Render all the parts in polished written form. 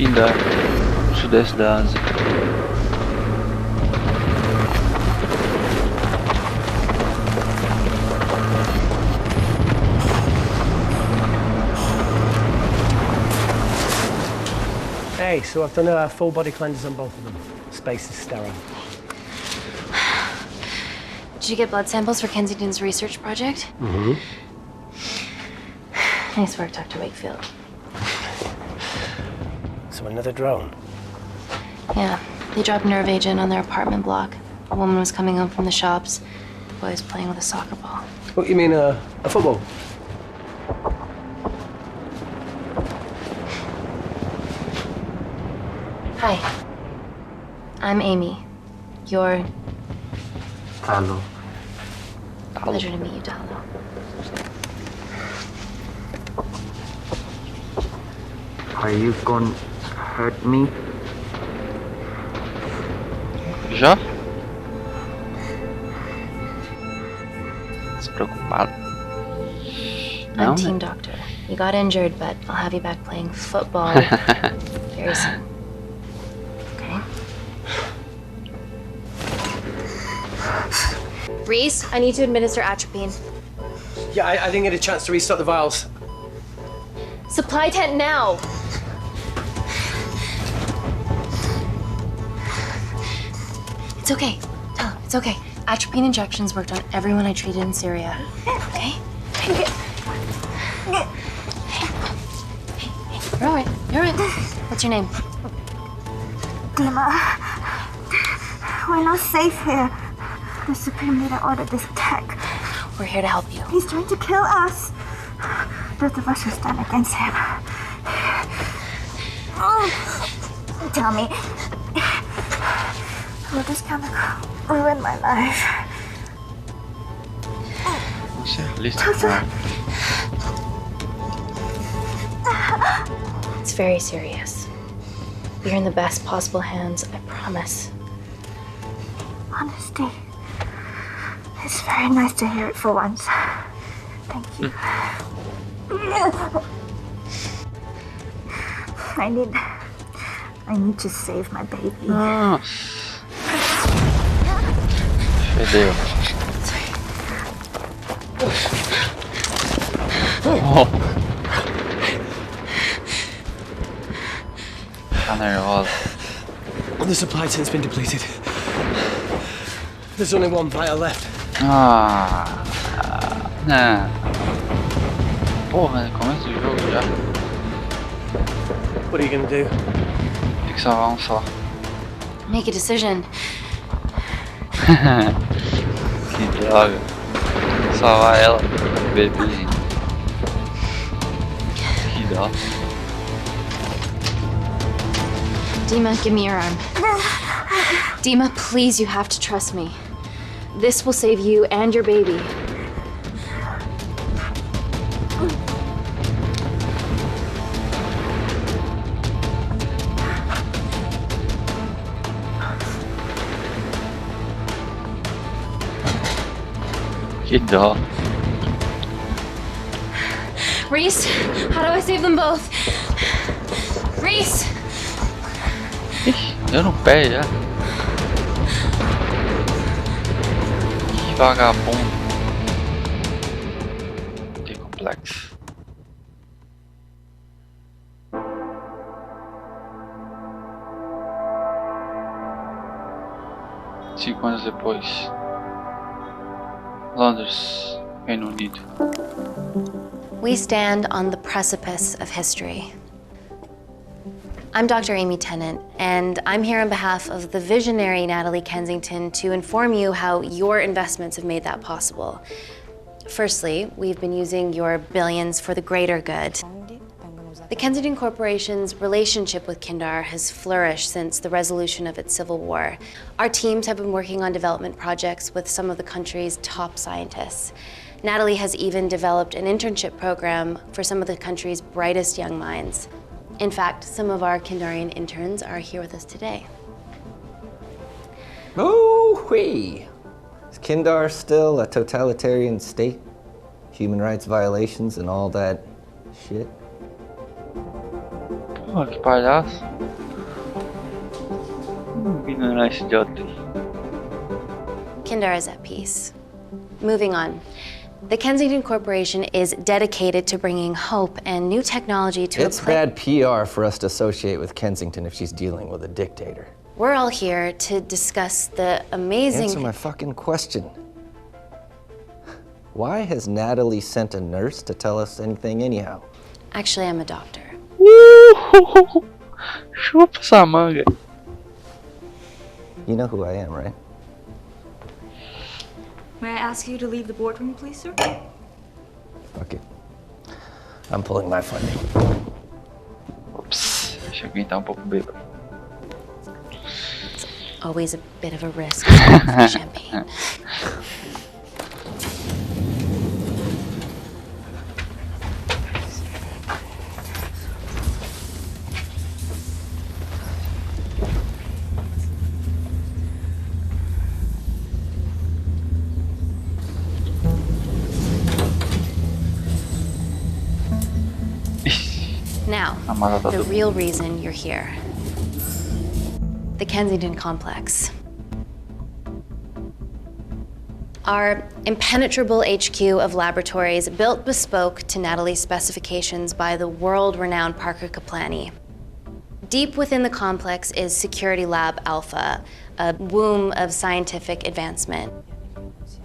fim do sudeste da Ásia. Hey, so I've done a full body cleanse on both of them. Space is sterile. Did you get blood samples for Kensington's research project? Mm-hmm. Nice work, Dr. Wakefield. So another drone? Yeah, they dropped nerve agent on their apartment block. A woman was coming home from the shops. The boy was playing with a soccer ball. What, you mean a football? Hi. I'm Amy. You're... Hello. Pleasure to meet you, Talo. Are you gonna hurt me? Já? Despreocupado. I'm team doctor. You got injured, but I'll have you back playing football very soon. Okay? Reese, I need to administer atropine. Yeah, I didn't get a chance to restock the vials. Supply tent now! It's okay. Tell him, it's okay. Atropine injections worked on everyone I treated in Syria. Okay? You're all right. You're all right. What's your name? Dima, we're not safe here. The Supreme Leader ordered this attack. We're here to help you. He's trying to kill us. Both of us will stand against him. Tell me, will this chemical ruin my life? It's very serious. You're in the best possible hands, I promise. Honesty. It's very nice to hear it for once. Thank you. I need to save my baby. Fedeu. Oh. Tá nervosa. The supply tent's been depleted. There's only one vial left. Ah, não. Porra, começa o jogo já. What are you gonna do? Tem que salvar um só. Make a decision. Que droga. Salvar ela, bebê. Que dó. Dima, give me your arm. Dima, please, you have to trust me. This will save you and your baby. Que dó. Reese, how do I save them both? Reese! Ixi, deu no pé já. Que vagabundo. The Complex. Cinco anos depois. Londres, Reino Unido. We stand on the precipice of history. I'm Dr. Amy Tennant, and I'm here on behalf of the visionary Natalie Kensington to inform you how your investments have made that possible. Firstly, we've been using your billions for the greater good. The Kensington Corporation's relationship with Kindar has flourished since the resolution of its civil war. Our teams have been working on development projects with some of the country's top scientists. Natalie has even developed an internship program for some of the country's brightest young minds. In fact, some of our Kindarian interns are here with us today. Oh-wee! Is Kindar still a totalitarian state? Human rights violations and all that shit? Oh, que palhaço. Ignorar esse idiota aí. Kindar is at peace. Moving on. The Kensington Corporation is dedicated to bringing hope and new technology to It's bad PR for us to associate with Kensington if she's dealing with a dictator. We're all here to discuss the amazing... Answer my fucking question. Why has Natalie sent a nurse to tell us anything anyhow? Actually, I'm a doctor. Chupa essa manga. You know who I am, right? May I ask you to leave the boardroom, please, sir? Fuck it. I'm pulling my funding. Ops, deixa eu aguentar um pouco bêbado. Always a bit of a risk for champagne. Now, the real reason you're here. The Kensington Complex. Our impenetrable HQ of laboratories built bespoke to Natalie's specifications by the world-renowned Parker Kaplani. Deep within the complex is Security Lab Alpha, a womb of scientific advancement.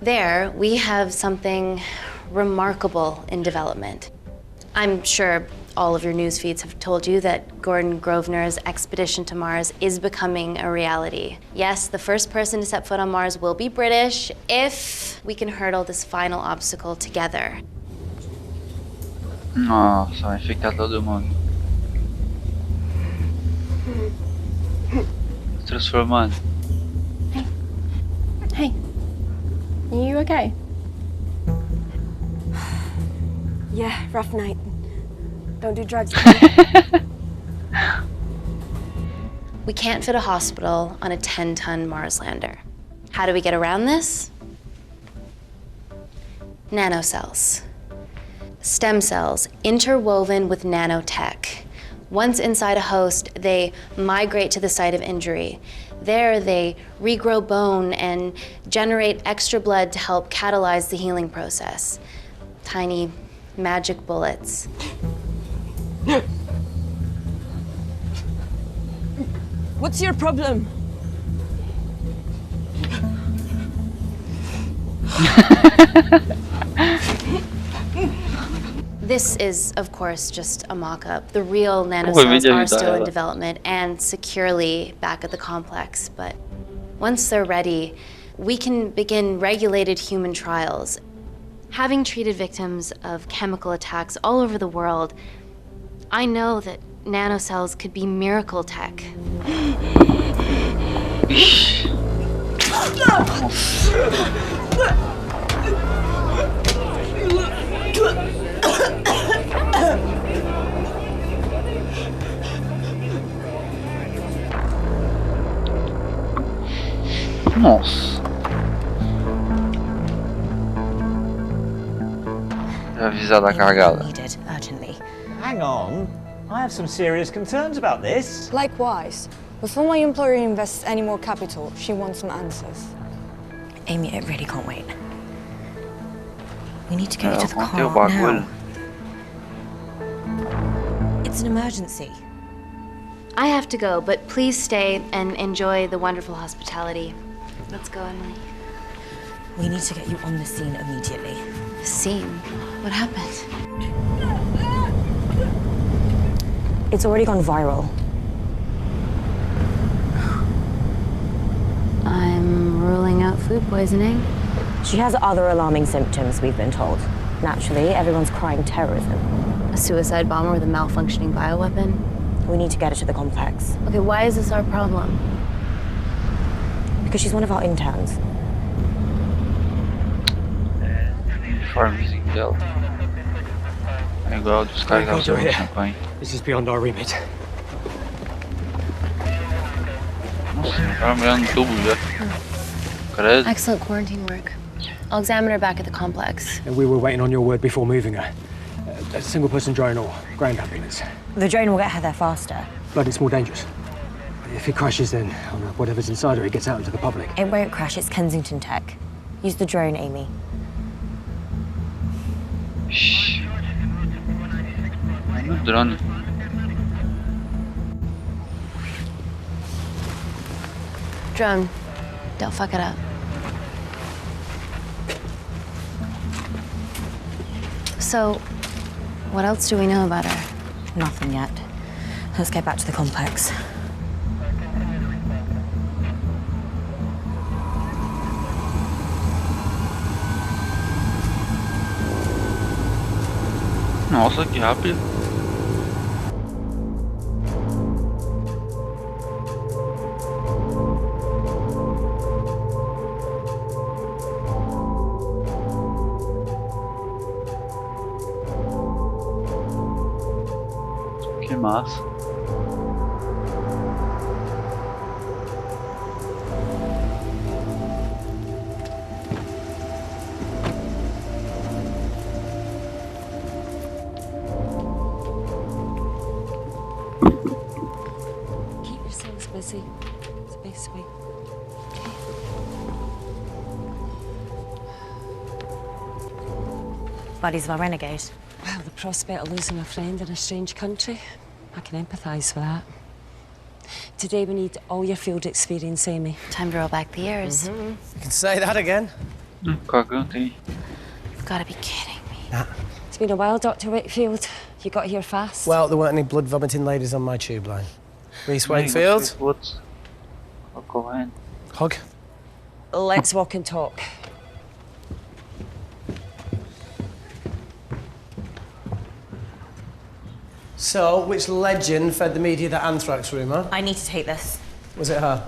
There, we have something remarkable in development. I'm sure all of your news feeds have told you that Gordon Grosvenor's expedition to Mars is becoming a reality. Yes, the first person to set foot on Mars will be British if we can hurdle this final obstacle together. Nossa, vai ficar todo mundo. Transformando. Hey. Are you okay? Yeah, rough night. Don't do drugs. We can't fit a hospital on a 10-ton Mars lander. How do we get around this? Nanocells. Stem cells interwoven with nanotech. Once inside a host, they migrate to the site of injury. There, they regrow bone and generate extra blood to help catalyze the healing process. Tiny magic bullets. What's your problem? This is, of course, just a mock-up. The real nanocells are still in development and securely back at the complex, but once they're ready, we can begin regulated human trials. Having treated victims of chemical attacks all over the world, I know that nanocells could be miracle tech. Nossa. Avisar da cargada. Needed urgently. Hang on. I have some serious concerns about this. Likewise. Before my employer invests any more capital, she wants some answers. Amy, it really can't wait. We need to get you to the car now. It's an emergency. I have to go, but please stay and enjoy the wonderful hospitality. Let's go, Emily. We need to get you on the scene immediately. Scene? What happened? It's already gone viral. I'm ruling out food poisoning. She has other alarming symptoms, we've been told. Naturally, everyone's crying terrorism. A suicide bomber with a malfunctioning bioweapon? We need to get her to the complex. Okay, why is this our problem? Because she's one of our interns. Uniformezinho dela. É igual dos caras da usam champanhe. This is beyond our remit. Nossa, tá mirando no tubo já. Credo. Excellent quarantine work. I'll examine her back at the complex. And we were waiting on your word before moving her. a single-person drone or ground ambulance. The drone will get her there faster. But it's more dangerous. If it crashes, then whatever's inside her, it gets out into the public. It won't crash, it's Kensington tech. Use the drone, Amy. Shh. No drone. Drone, don't fuck it up. So, what else do we know about her? Nothing yet. Let's get back to the complex. Nossa, que rápido. Que massa. Keep yourselves busy. It's the best way. Buddies of our renegade. Well, the prospect of losing a friend in a strange country, I can empathise with that. Today we need all your field experience, Amy. Time to roll back the years. You can say that again. Cagão tem. You've got to be kidding me. Nah. It's been a while, Dr. Wakefield. You got here fast. Well, there weren't any blood-vomiting ladies on my tube line. Reese Wakefield. What's going? Hug. Let's walk and talk. So, which legend fed the media that anthrax rumour? I need to take this. Was it her?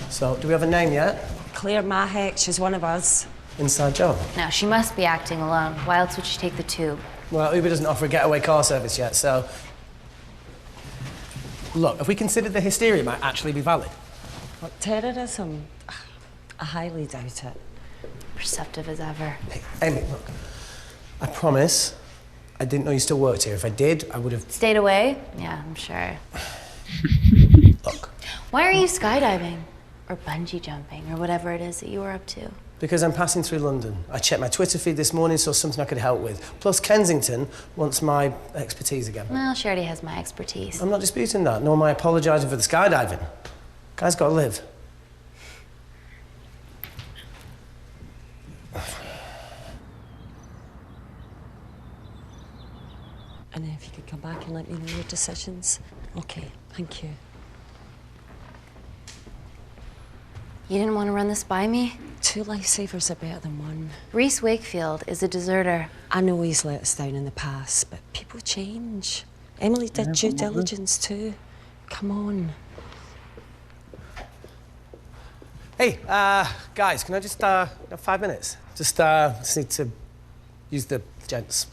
So, do we have a name yet? Claire Mahek, she's one of us. Inside job. Now, she must be acting alone. Why else would she take the tube? Well, Uber doesn't offer a getaway car service yet, so... Look, if we considered the hysteria might actually be valid. What, terrorism? I highly doubt it. Perceptive as ever. Hey, Amy, look. I promise I didn't know you still worked here. If I did, I would have... Stayed away? Yeah, I'm sure. Look. Why are you skydiving? Or bungee jumping, or whatever it is that you were up to? Because I'm passing through London. I checked my Twitter feed this morning, saw something I could help with. Plus, Kensington wants my expertise again. Well, she already has my expertise. I'm not disputing that, nor am I apologising for the skydiving. Guy's got to live. And if you could come back and let me know your decisions. Okay, thank you. You didn't want to run this by me? 2 lifesavers are better than 1. Reese Wakefield is a deserter. I know he's let us down in the past, but people change. Emily did due diligence too. Come on. Hey, guys, can I just, 5 minutes? Just need to use the gents.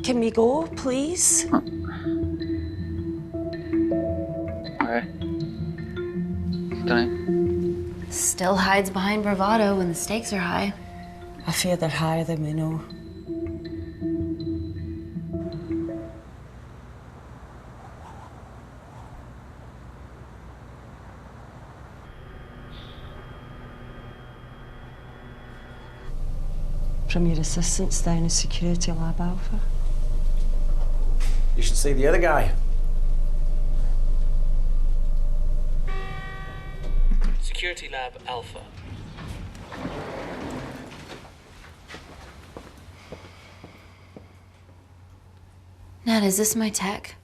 Can we go, please? É. Estranho. Still hides behind bravado when the stakes are high. I fear they're higher than we know. From your assistants down in Security Lab Alpha. You should see the other guy. Security Lab Alpha. Nat, is this my tech?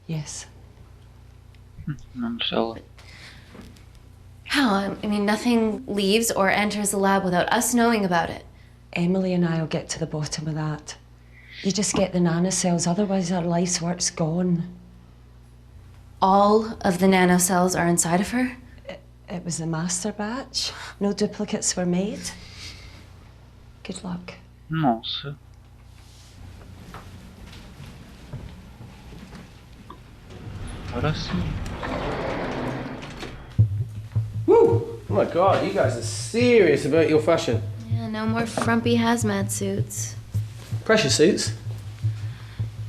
Yes. Não sei. How? I mean, nothing leaves or enters the lab without us knowing about it. Emily and I'll get to the bottom of that. You just get the nanocells, otherwise our life's work's gone. All of the nanocells are inside of her? It was the master batch. No duplicates were made. Good luck. Nossa. Agora sim. Oh my God, you guys are serious about your fashion. Yeah, no more frumpy hazmat suits. Pressure suits?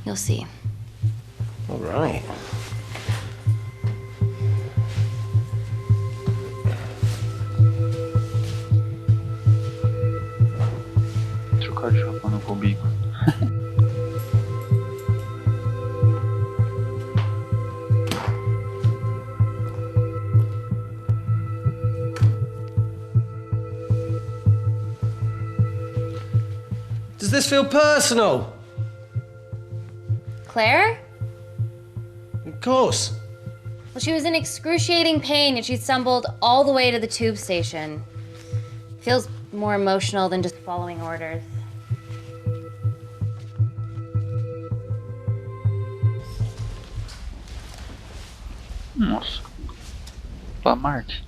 You'll see. All right. Trocar de roupa no comigo. Does this feel personal? Claire? Of course. Well, she was in excruciating pain and she stumbled all the way to the tube station. Feels more emotional than just following orders. Nossa. Pra Marte.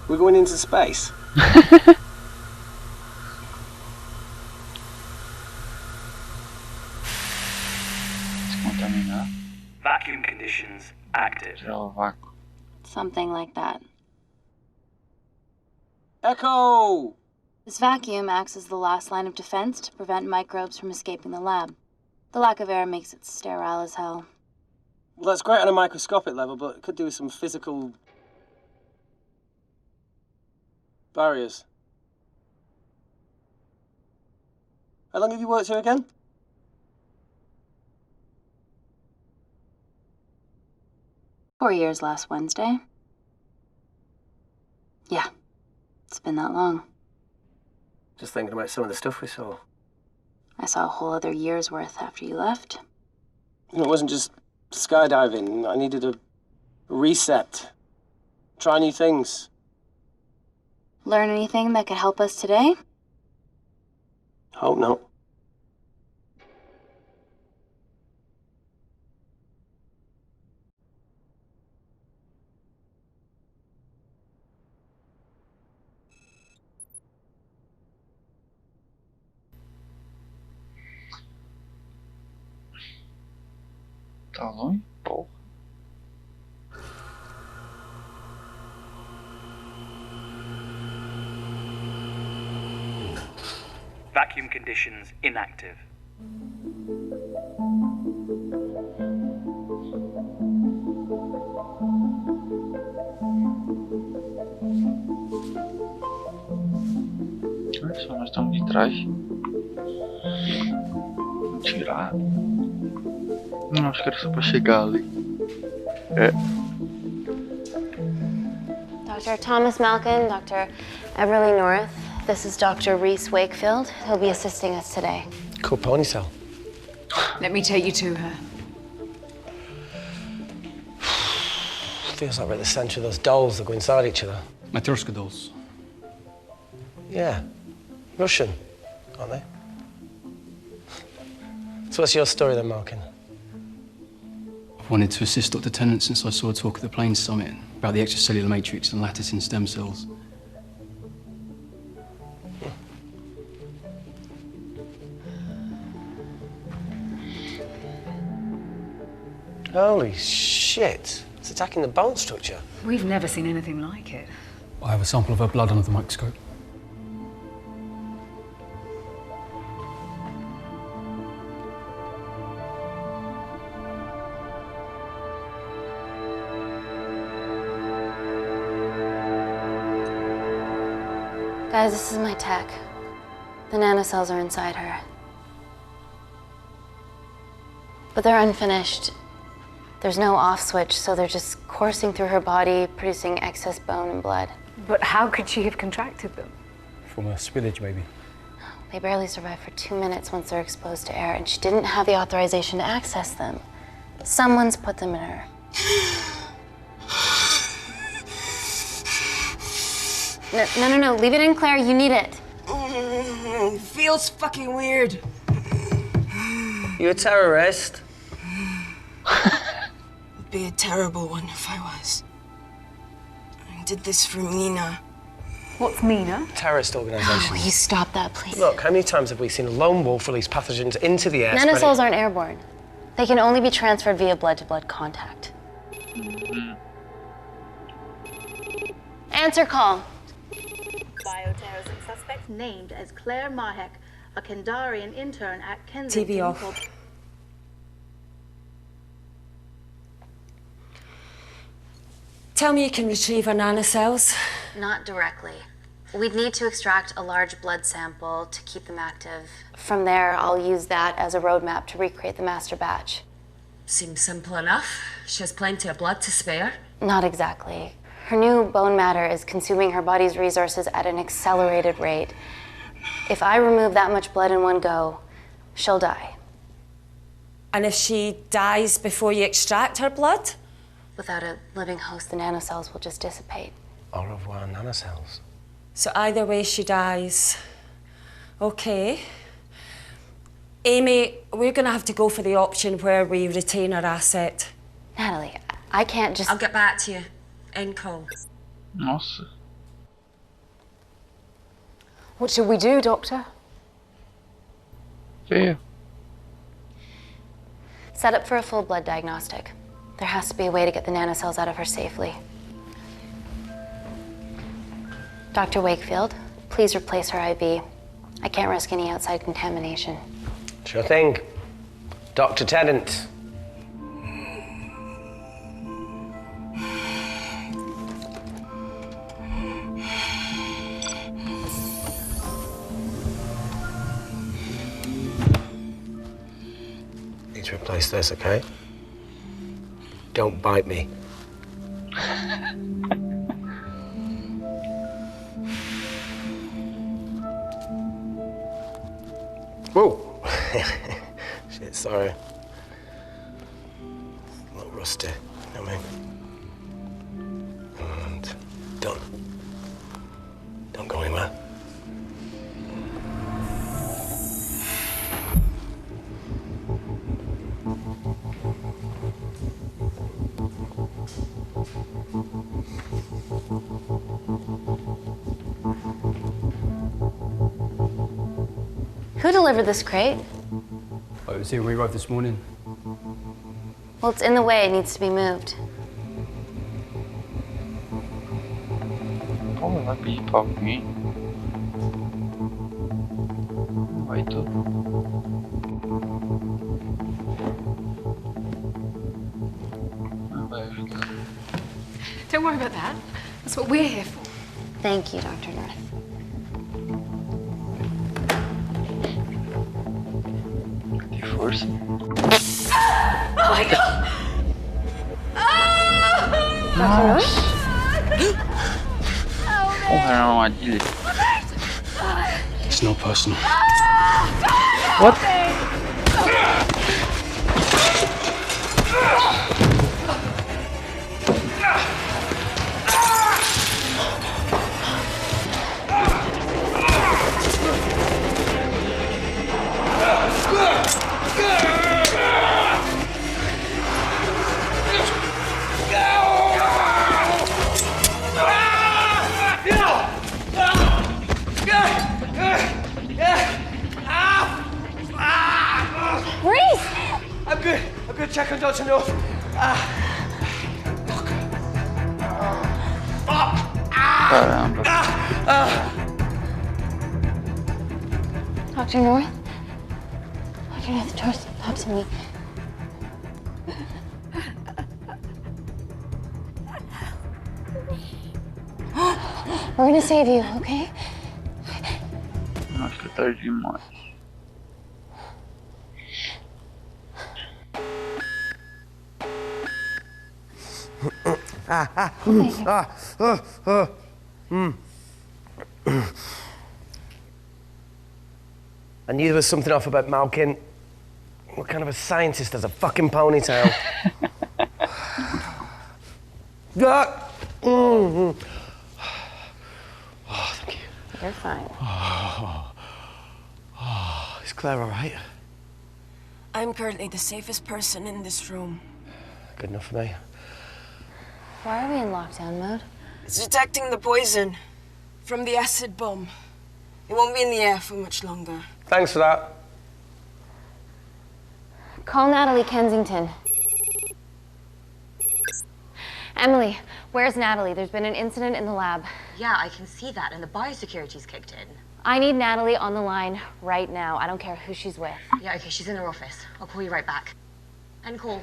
We're going into space. Descontaminar. Vacuum conditions active. Tirar o vácuo. Something like that. Echo! This vacuum acts as the last line of defense to prevent microbes from escaping the lab. The lack of air makes it sterile as hell. Well, that's great on a microscopic level, but it could do with some physical barriers. How long have you worked here again? "4 years last Wednesday." Yeah, it's been that long. Just thinking about some of the stuff we saw. I saw a whole other year's worth after you left. You know, it wasn't just skydiving. I needed a reset. Try new things. Learn anything that could help us today? Hope not. Tá longe? Porra. Vacuum conditions inactive. Olha só, nós estamos de traje. Tirar. Não, acho que era só pra chegar ali. É. Dr. Thomas Malkin, Dr. Everly North. This is Dr. Reese Wakefield. He'll be assisting us today. Cool ponytail. Let me take you to her. Feels like we're at the centre of those dolls that go inside each other. Matryoshka dolls. Yeah. Russian, aren't they? So what's your story then, Malkin? I've wanted to assist Dr. Tennant since I saw a talk at the Plains Summit about the extracellular matrix and lattice in stem cells. Holy shit. It's attacking the bone structure. We've never seen anything like it. I have a sample of her blood under the microscope. Guys, this is my tech. The nanocells are inside her. But they're unfinished. There's no off switch, so they're just coursing through her body, producing excess bone and blood. But how could she have contracted them? From a spillage, maybe. They barely survive for 2 minutes once they're exposed to air, and she didn't have the authorization to access them. Someone's put them in her. No, leave it in, Claire, you need it. Feels fucking weird. You a terrorist? Would be a terrible one if I was. I did this for Mina. What's MENA? Terrorist organisation. Will you stop that, please? Look, how many times have we seen a lone wolf release pathogens into the air? Nanocells aren't airborne. They can only be transferred via blood-to-blood contact. Answer call. Bioterrorism suspect named as Claire Mahek, a Kandarian intern at Kensington. TV off. Tell me you can retrieve our nanocells. Not directly. We'd need to extract a large blood sample to keep them active. From there, I'll use that as a roadmap to recreate the master batch. Seems simple enough. She has plenty of blood to spare. Not exactly. Her new bone matter is consuming her body's resources at an accelerated rate. If I remove that much blood in one go, she'll die. And if she dies before you extract her blood? Without a living host, the nanocells will just dissipate. Au revoir, nanocells. So either way she dies. Okay. Amy, we're gonna have to go for the option where we retain our asset. Natalie, I can't just... I'll get back to you. End call. Nossa. What should we do, Doctor? Feio. Set up for a full blood diagnostic. There has to be a way to get the nanocells out of her safely. Dr. Wakefield, please replace her IV. I can't risk any outside contamination. Sure thing. Dr. Tennant. Need to replace this, okay? Don't bite me. Whoa! Shit, sorry. A little rusty, you know what I mean? And done. Don't go anywhere. Who delivered this crate? Oh, it was here when we arrived this morning. Well, it's in the way. It needs to be moved. Pô, vai pedir pra alguém. Vai tudo. Vai ajudar. Don't worry about that. That's what we're here for. Thank you, Dr. North. Força. Oh my God! Nossa. Porra, era uma armadilha. It's not personal. What? I'm good. Check on Dr. North. Caramba. Dr. North? Dr. North, talk to me. We're gonna save you, okay? Acho que tá demais. I knew there was something off about Malkin. What kind of a scientist has a fucking ponytail? Oh, thank you. You're fine. Is Claire all right? I'm currently the safest person in this room. Good enough for me. Why are we in lockdown mode? It's detecting the poison. From the acid bomb. It won't be in the air for much longer. Thanks for that. Call Natalie Kensington. Emily, where's Natalie? There's been an incident in the lab. Yeah, I can see that, and the biosecurity's kicked in. I need Natalie on the line right now. I don't care who she's with. Yeah, okay, she's in her office. I'll call you right back. End call.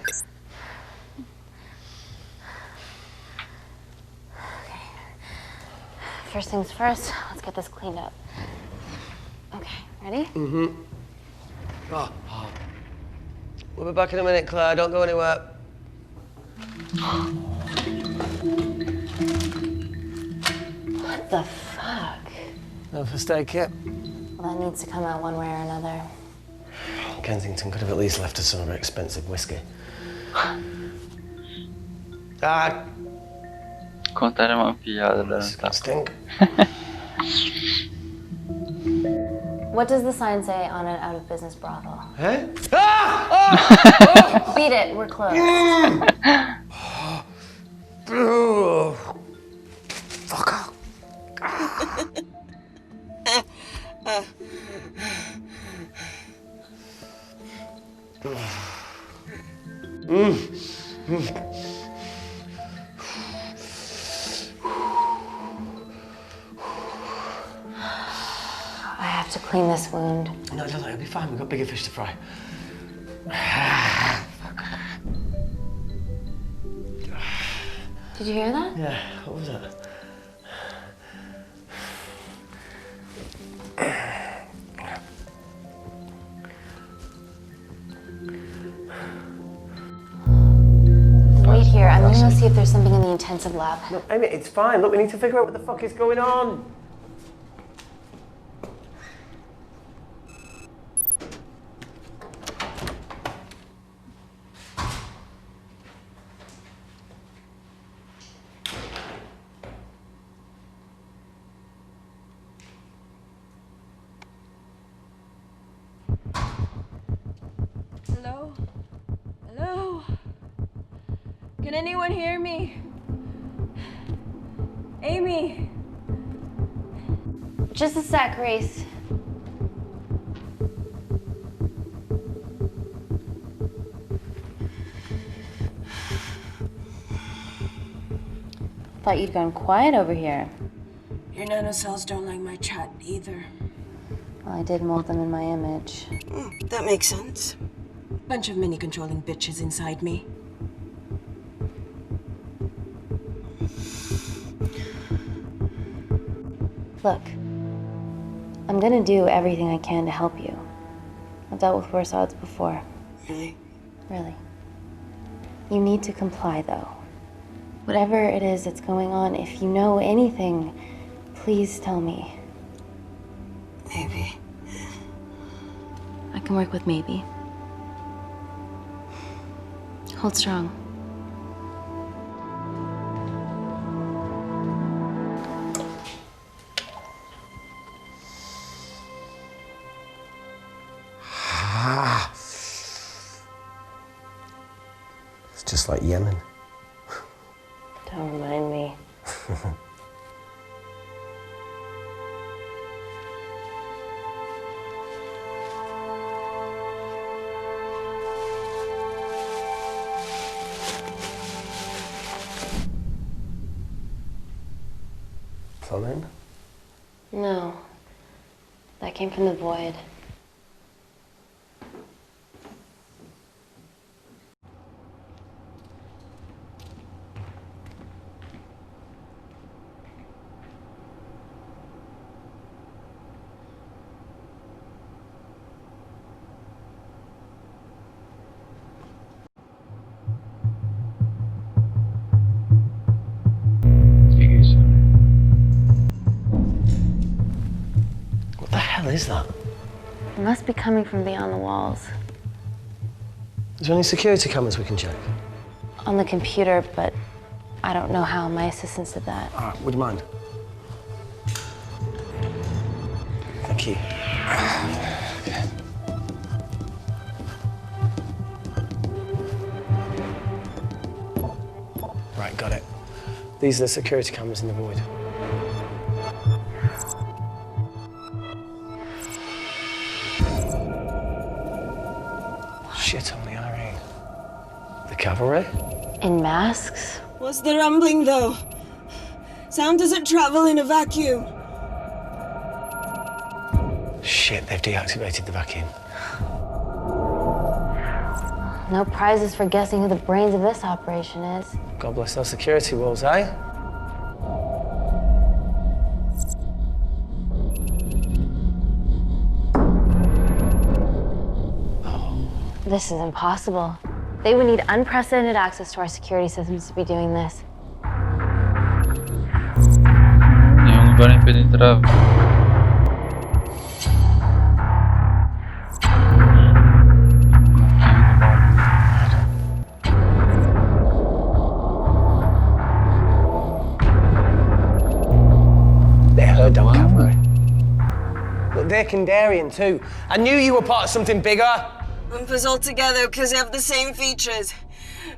Okay. First things first, let's get this cleaned up. Okay, ready? Mm-hmm. Oh. We'll be back in a minute, Claire. Don't go anywhere. What the fuck? No first aid kit. Well, that needs to come out one way or another. Kensington could have at least left us some of her expensive whiskey. Contar uma piada da stink. What does the sign say on an out-of-business brothel? Eh? Beat it, we're closed. Fuck off. I have to clean this wound. No, it'll be fine. We've got bigger fish to fry. Did you hear that? Yeah, what was that? Wait here. I'm gonna go see if there's something in the intensive lab. No, Amy, it's fine. Look, we need to figure out what the fuck is going on. Hello? Hello? Can anyone hear me? Amy? Just a sec, Grace. Thought you'd gone quiet over here. Your nanocells don't like my chat either. Well, I did mold them in my image. That makes sense. Bunch of mini-controlling bitches inside me. Look, I'm gonna do everything I can to help you. I've dealt with worse odds before. Really? Really. You need to comply, though. Whatever it is that's going on, if you know anything, please tell me. Maybe. I can work with maybe. Hold strong. It's just like Yemen. Don't remind me. Plumbing? No. That came from the void. What the hell is that? It must be coming from beyond the walls. Is there any security cameras we can check? On the computer, but I don't know how. My assistants did that. All right, would you mind? Thank you. Okay. Right, got it. These are the security cameras in the void. shit on the RE. The cavalry? In masks? What's the rumbling, though? Sound doesn't travel in a vacuum. Shit, they've deactivated the vacuum. No prizes for guessing who the brains of this operation is. God bless those security walls, eh? This is impossible. They would need unprecedented access to our security systems to be doing this. Nenhum lugar impenetrável. They heard that cavalry. Look, they're Kandarian too. I knew you were part of something bigger. Lumpers all together because they have the same features.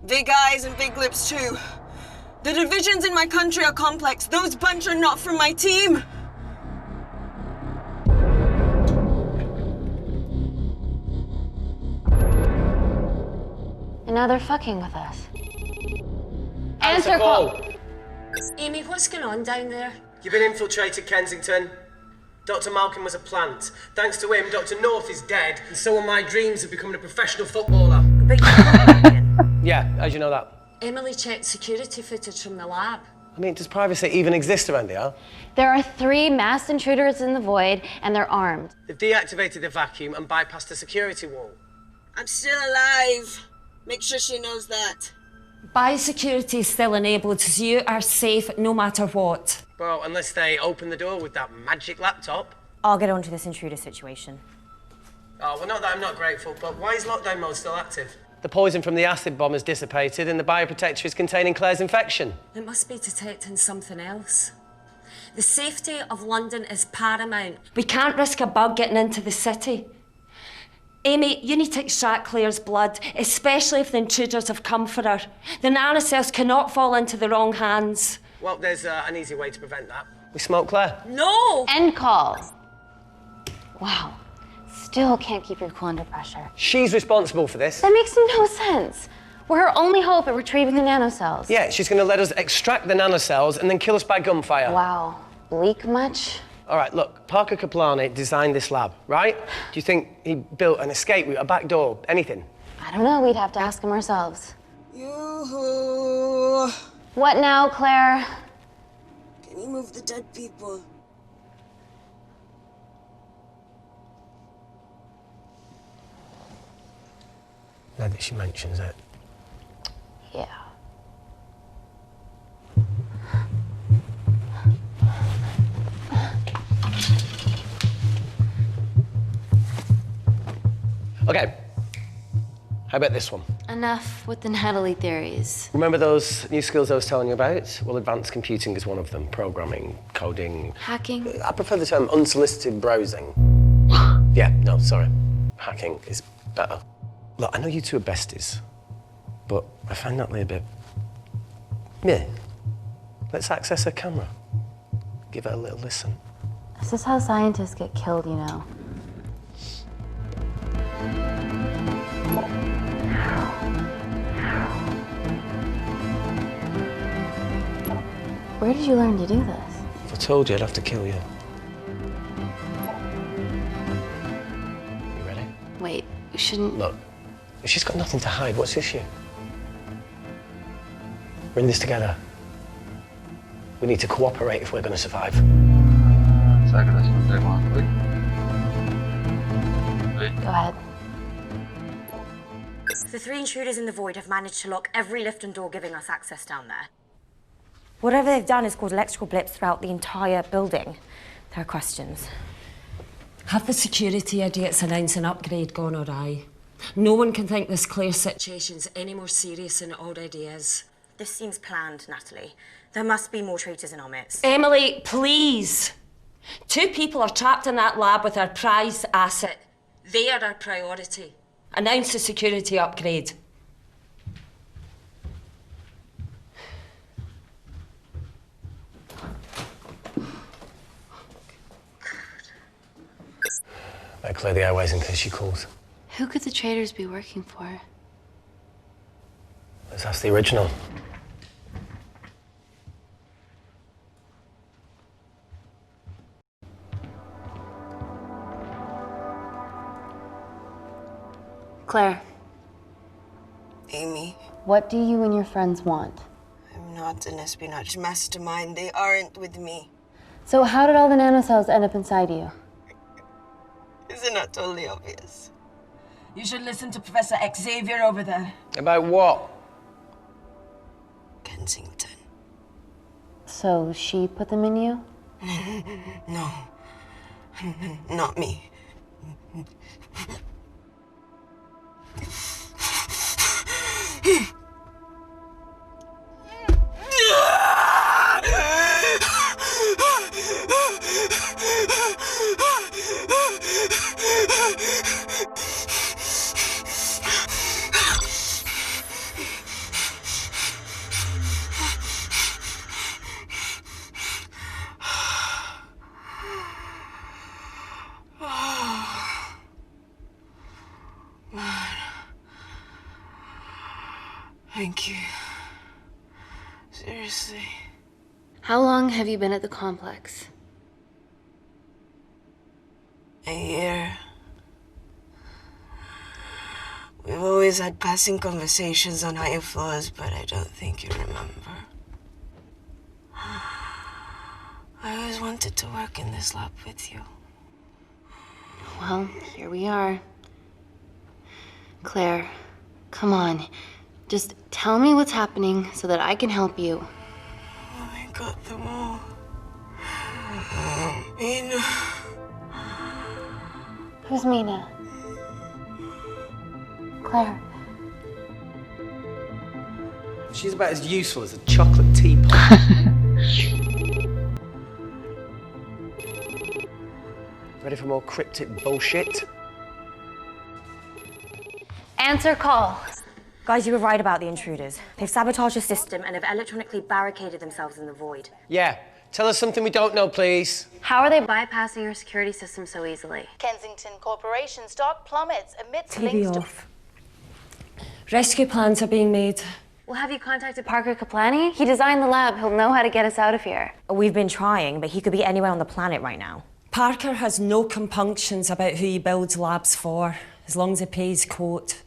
Big eyes and big lips too. The divisions in my country are complex. Those bunch are not from my team. And now they're fucking with us. Answer call. Amy, what's going on down there? You've been infiltrated, Kensington. Dr. Malcolm was a plant. Thanks to him, Dr. North is dead, and so are my dreams of becoming a professional footballer. But you're Yeah, how'd you know that? Emily checked security footage from the lab. I mean, does privacy even exist around here? There are 3 masked intruders in the void, and they're armed. They've deactivated the vacuum and bypassed the security wall. I'm still alive. Make sure she knows that. Biosecurity is still enabled, so you are safe no matter what. Well, unless they open the door with that magic laptop. I'll get onto this intruder situation. Oh, well, not that I'm not grateful, but why is lockdown mode still active? The poison from the acid bomb has dissipated and the bioprotector is containing Claire's infection. It must be detecting something else. The safety of London is paramount. We can't risk a bug getting into the city. Amy, you need to extract Claire's blood, especially if the intruders have come for her. The nanocells cannot fall into the wrong hands. Well, there's an easy way to prevent that. We smoke Claire. No! End call. Wow. Still can't keep your cool under pressure. She's responsible for this. That makes no sense. We're her only hope at retrieving the nanocells. Yeah, she's going to let us extract the nanocells and then kill us by gunfire. Wow. Bleak much? All right, look, Parker Kaplani designed this lab, right? Do you think he built an escape route, a back door, anything? I don't know. We'd have to ask him ourselves. Yoo-hoo. What now, Claire? Can you move the dead people? Now that she mentions it. Yeah. Okay. How about this one? Enough with the Natalie theories. Remember those new skills I was telling you about? Well, advanced computing is one of them. Programming, coding. Hacking? I prefer the term unsolicited browsing. Yeah, no, sorry. Hacking is better. Look, I know you two are besties, but I find Natalie a bit... Yeah. Let's access her camera. Give her a little listen. This is how scientists get killed, you know. Where did you learn to do this? If I told you, I'd have to kill you. You ready? Wait, we shouldn't... Look, if she's got nothing to hide, what's the issue? We're in this together. We need to cooperate if we're going to survive. Go ahead. The 3 intruders in the void have managed to lock every lift and door giving us access down there. Whatever they've done has caused electrical blips throughout the entire building. There are questions. Have the security idiots announced an upgrade gone awry? No one can think this Claire situation's any more serious than it already is. This seems planned, Natalie. There must be more traitors in our midst. Emily, please. 2 people are trapped in that lab with our prized asset. They are our priority. Announce the security upgrade. Better clear the airways in case she calls. Who could the traitors be working for? Let's ask the original. Claire, Amy, what do you and your friends want? I'm not an espionage mastermind. They aren't with me. So how did all the nanocells end up inside you? Isn't that totally obvious? You should listen to Professor Xavier over there. About what? Kensington. So she put them in you? No. Not me. Thank you. Seriously. How long have you been at the complex? A year. We've always had passing conversations on higher floors, but I don't think you remember. I always wanted to work in this lab with you. Well, here we are. Claire, come on. Just tell me what's happening so that I can help you. I got them all. Mina. Who's Mina? Claire. She's about as useful as a chocolate teapot. Ready for more cryptic bullshit? Answer call. Guys, you were right about the intruders. They've sabotaged the system and have electronically barricaded themselves in the void. Yeah. Tell us something we don't know, please. How are they bypassing your security system so easily? Kensington Corporation stock plummets amidst TV links to... off. Rescue plans are being made. Well, have you contacted Parker Kaplani? He designed the lab. He'll know how to get us out of here. We've been trying, but he could be anywhere on the planet right now. Parker has no compunctions about who he builds labs for, as long as he pays quote.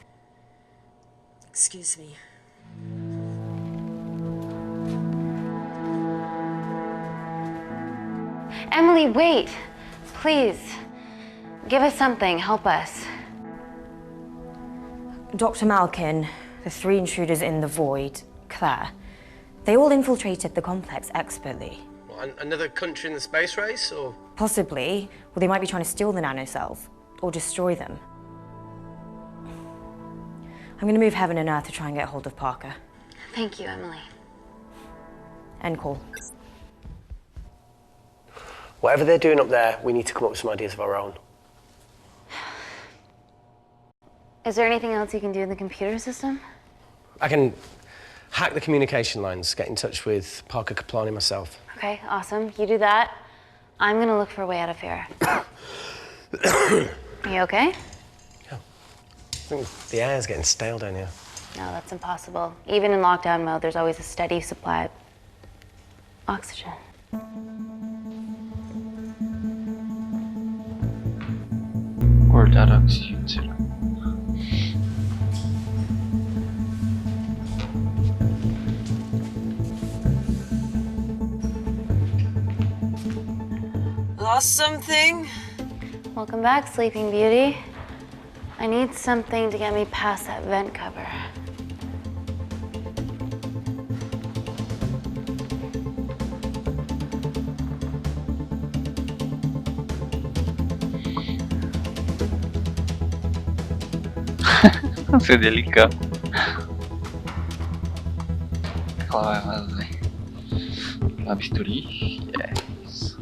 Excuse me. Emily, wait. Please. Give us something. Help us. Dr. Malkin, the three intruders in the void, Claire, they all infiltrated the complex expertly. What, another country in the space race, or? Possibly. Well, they might be trying to steal the nanocells or destroy them. I'm going to move heaven and earth to try and get hold of Parker. Thank you, Emily. End call. Whatever they're doing up there, we need to come up with some ideas of our own. Is there anything else you can do in the computer system? I can hack the communication lines, get in touch with Parker Kaplani myself. Okay, awesome. You do that. I'm gonna look for a way out of here. You okay? Yeah. I think the air's getting stale down here. No, that's impossible. Even in lockdown mode, there's always a steady supply of oxygen. Guardar oxigênio, será? Lost something? Welcome back, Sleeping Beauty. I need something to get me past that vent cover. C'est délicat. Qual é a bisturi? Yes.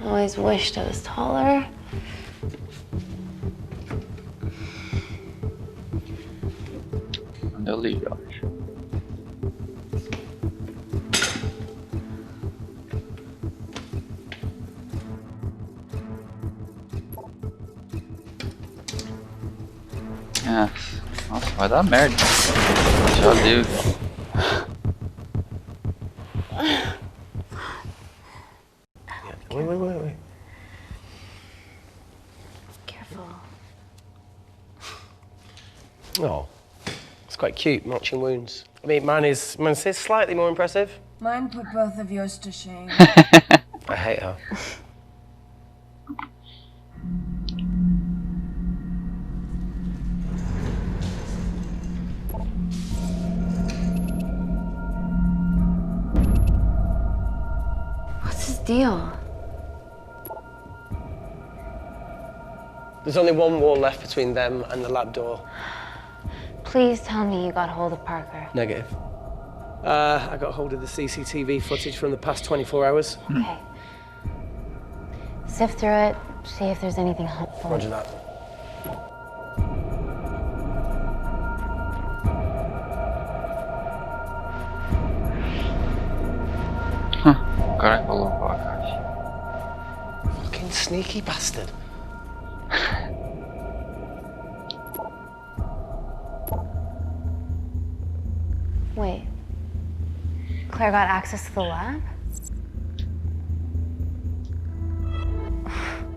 I always wished I was taller. Onde eu ligo, eu acho. Nossa, vai dar merda. Já deu. Wait. Careful. Oh, it's quite cute, matching wounds. I mean, mine is slightly more impressive. Mine put both of yours to shame. I hate her. What's his deal? There's only one wall left between them and the lab door. Please tell me you got hold of Parker. Negative. I got hold of the CCTV footage from the past 24 hours. Okay. Sift through it, see if there's anything helpful. Roger that. O cara colocou a caixa. Fucking sneaky bastard. Wait. Claire got access to the lab?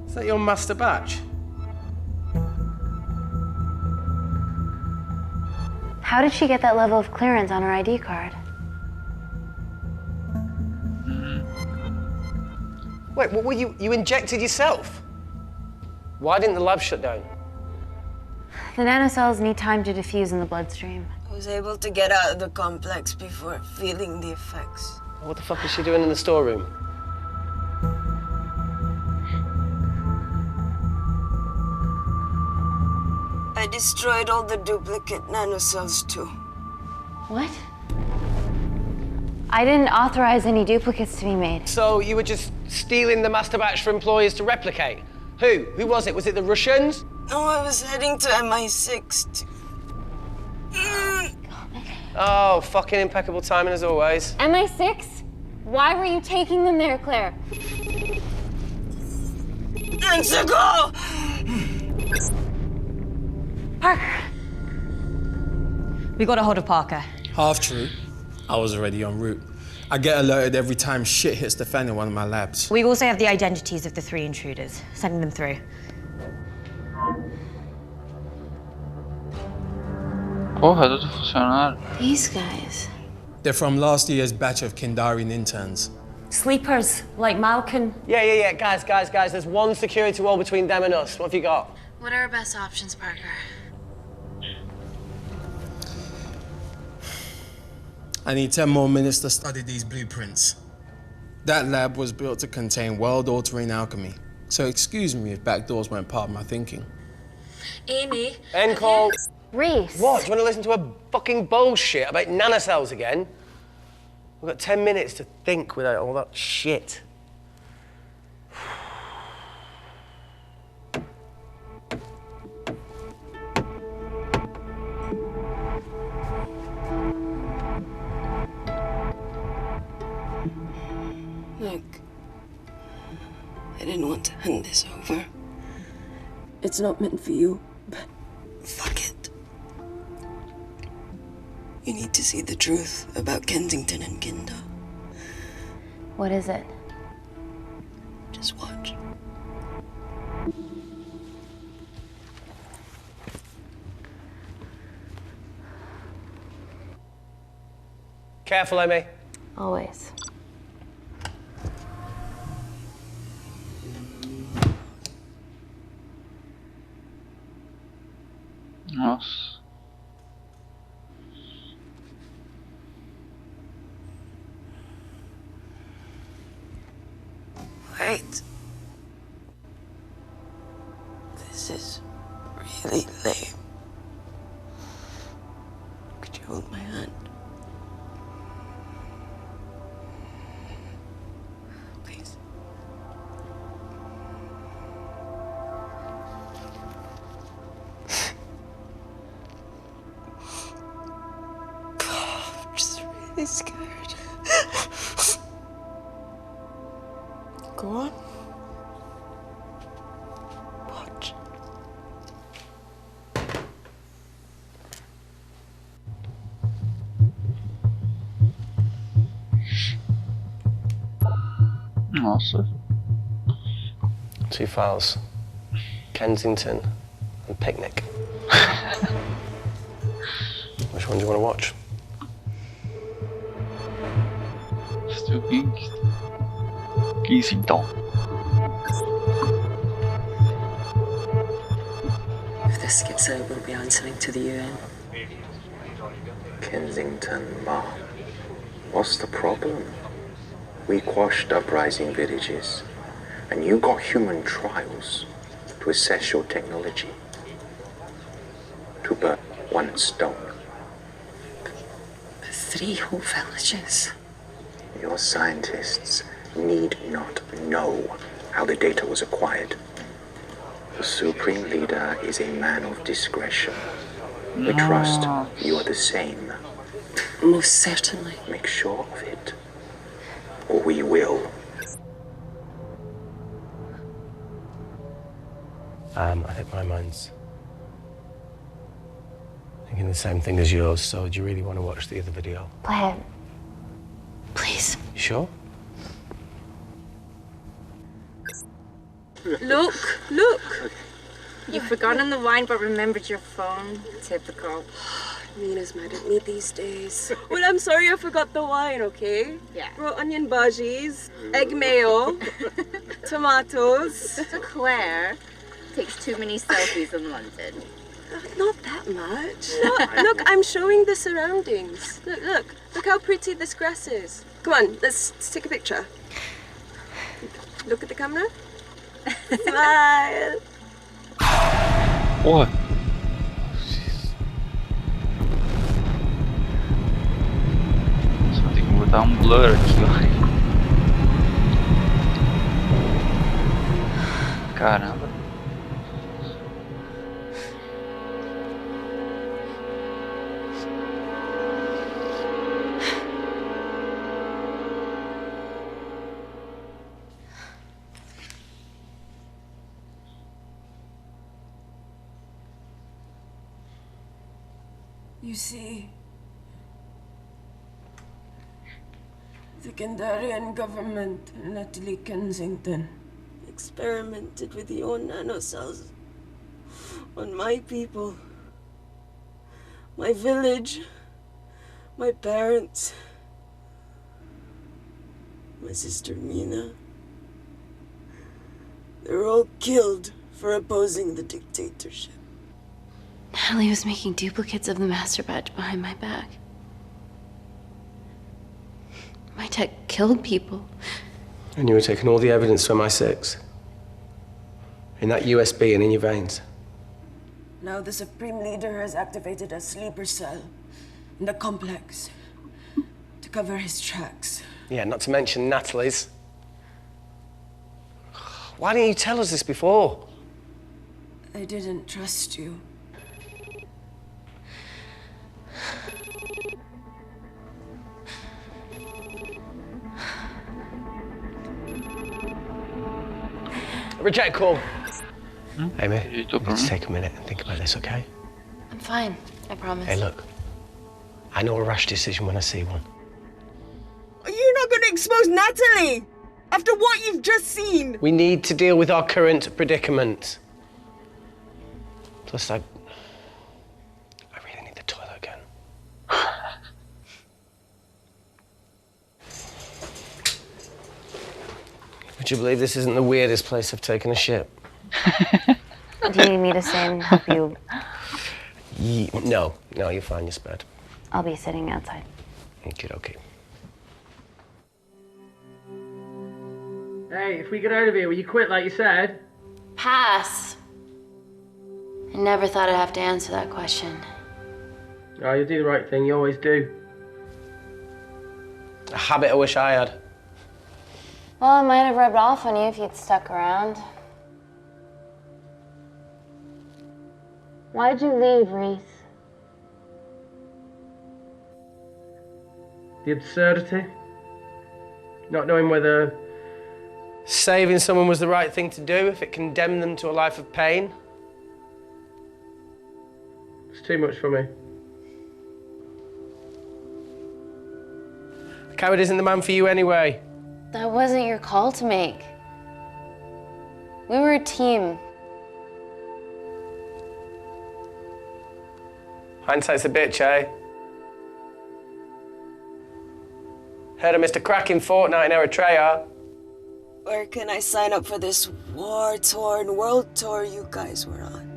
Is that your master batch? How did she get that level of clearance on her ID card? Wait, what were you injected yourself? Why didn't the lab shut down? The nanocells need time to diffuse in the bloodstream. I was able to get out of the complex before feeling the effects. What the fuck is she doing in the storeroom? I destroyed all the duplicate nanocells too. What? I didn't authorize any duplicates to be made. So you were just stealing the master batch for employers to replicate? Who? Who was it? Was it the Russians? No, I was heading to MI6 Oh, fucking impeccable timing as always. MI6? Why were you taking them there, Claire? Let's go! Parker. We got a hold of Parker. Half true. I was already en route. I get alerted every time shit hits the fan in one of my labs. We also have the identities of the 3 intruders. Sending them through. Porra, tudo funcionário. These guys. They're from last year's batch of Kindarian interns. Sleepers, like Malkin. Yeah. Guys. There's one security wall between them and us. What have you got? What are our best options, Parker? I need 10 more minutes to study these blueprints. That lab was built to contain world-altering alchemy. So excuse me if backdoors weren't part of my thinking. Amy. End call. Reese. What? Do you want to listen to a fucking bullshit about nanocells again? We've got 10 minutes to think without all that shit. Look, I didn't want to hand this over. It's not meant for you, but fuck it. You need to see the truth about Kensington and Kinder. What is it? Just watch. Careful, Amy. Always. Nossa. Wait. This is really lame. Could you hold my hand? Please. I'm just really scared. Go on. Watch. Nossa. 2 files. Kensington and Picnic. Which one do you want to watch? Still Kensington. If this gets out, we'll be answering to the UN. Kensington, Ma. What's the problem? We quashed uprising villages, and you got human trials to assess your technology. To burn 1 stone. 3 whole villages. Your scientists need not know how the data was acquired. The Supreme Leader is a man of discretion. We trust you are the same. Most certainly. Make sure of it, or we will. I think my mind's thinking the same thing as yours, so do you really want to watch the other video? Play it. Please. You sure? Look, look! You've forgotten the wine but remembered your phone. Typical. Mina's mad at me these days. Well, I'm sorry I forgot the wine, okay? Yeah. Brought onion bhajis, egg mayo, tomatoes. So Claire takes too many selfies in London. Not that much. Look, I'm showing the surroundings. Look how pretty this grass is. Come on, let's take a picture. Look at the camera. Smile. What? Só tem que botar blur aqui, ó. Caramba. You see, the Kandarian government and Natalie Kensington Experimented with your nanocells on my people, my village, my parents, my sister Mina. They were all killed for opposing the dictatorship. Natalie was making duplicates of the master badge behind my back. My tech killed people. And you were taking all the evidence from MI6? In that USB and in your veins? Now the Supreme Leader has activated a sleeper cell in the complex to cover his tracks. Yeah, not to mention Natalie's. Why didn't you tell us this before? I didn't trust you. Reject call. Amy, let's take a minute and think about this, okay? I'm fine, I promise. Hey, look. I know a rash decision when I see one. Are you not going to expose Natalie? After what you've just seen? We need to deal with our current predicament. Plus, I really need the toilet again. Would you believe this isn't the weirdest place I've taken a shit? Do you need me to stay and help you? No, you're fine, you're spared. I'll be sitting outside. Okay. Hey, if we get out of here, will you quit like you said? Pass. I never thought I'd have to answer that question. Oh, you do the right thing, you always do. A habit I wish I had. Well, it might have rubbed off on you if you'd stuck around. Why'd you leave, Reese? The absurdity. Not knowing whether... Saving someone was the right thing to do if it condemned them to a life of pain. It's too much for me. A coward isn't the man for you anyway. That wasn't your call to make. We were a team. Hindsight's a bitch, eh? Heard of Mr. Cracking Fortnite in Eritrea. Where can I sign up for this war-torn world tour you guys were on?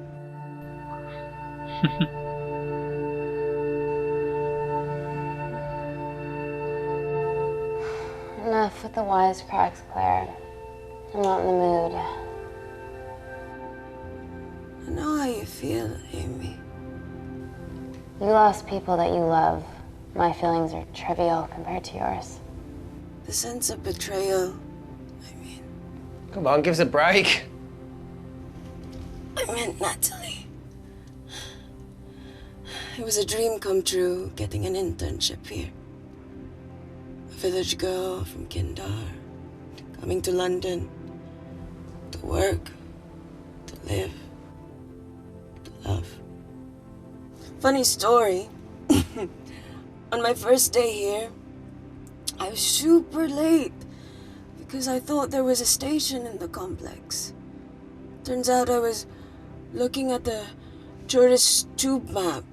Enough with the wisecracks, Claire. I'm not in the mood. I know how you feel, Amy. You lost people that you love. My feelings are trivial compared to yours. The sense of betrayal. Come on, give us a break. I meant Natalie. It was a dream come true, getting an internship here. A village girl from Kindar, coming to London, to work, to live, to love. Funny story. On my first day here, I was super late because I thought there was a station in the complex. Turns out I was looking at the tourist tube map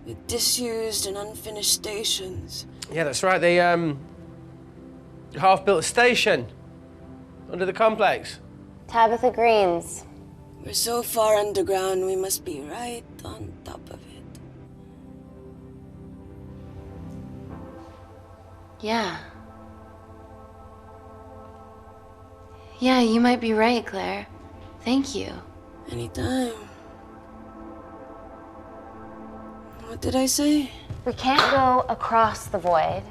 with disused and unfinished stations. Yeah, that's right. They half-built station under the complex. Tabitha Green's. We're so far underground, we must be right on top of it. Yeah. Yeah, you might be right, Claire. Thank you. Anytime. What did I say? We can't go across the void.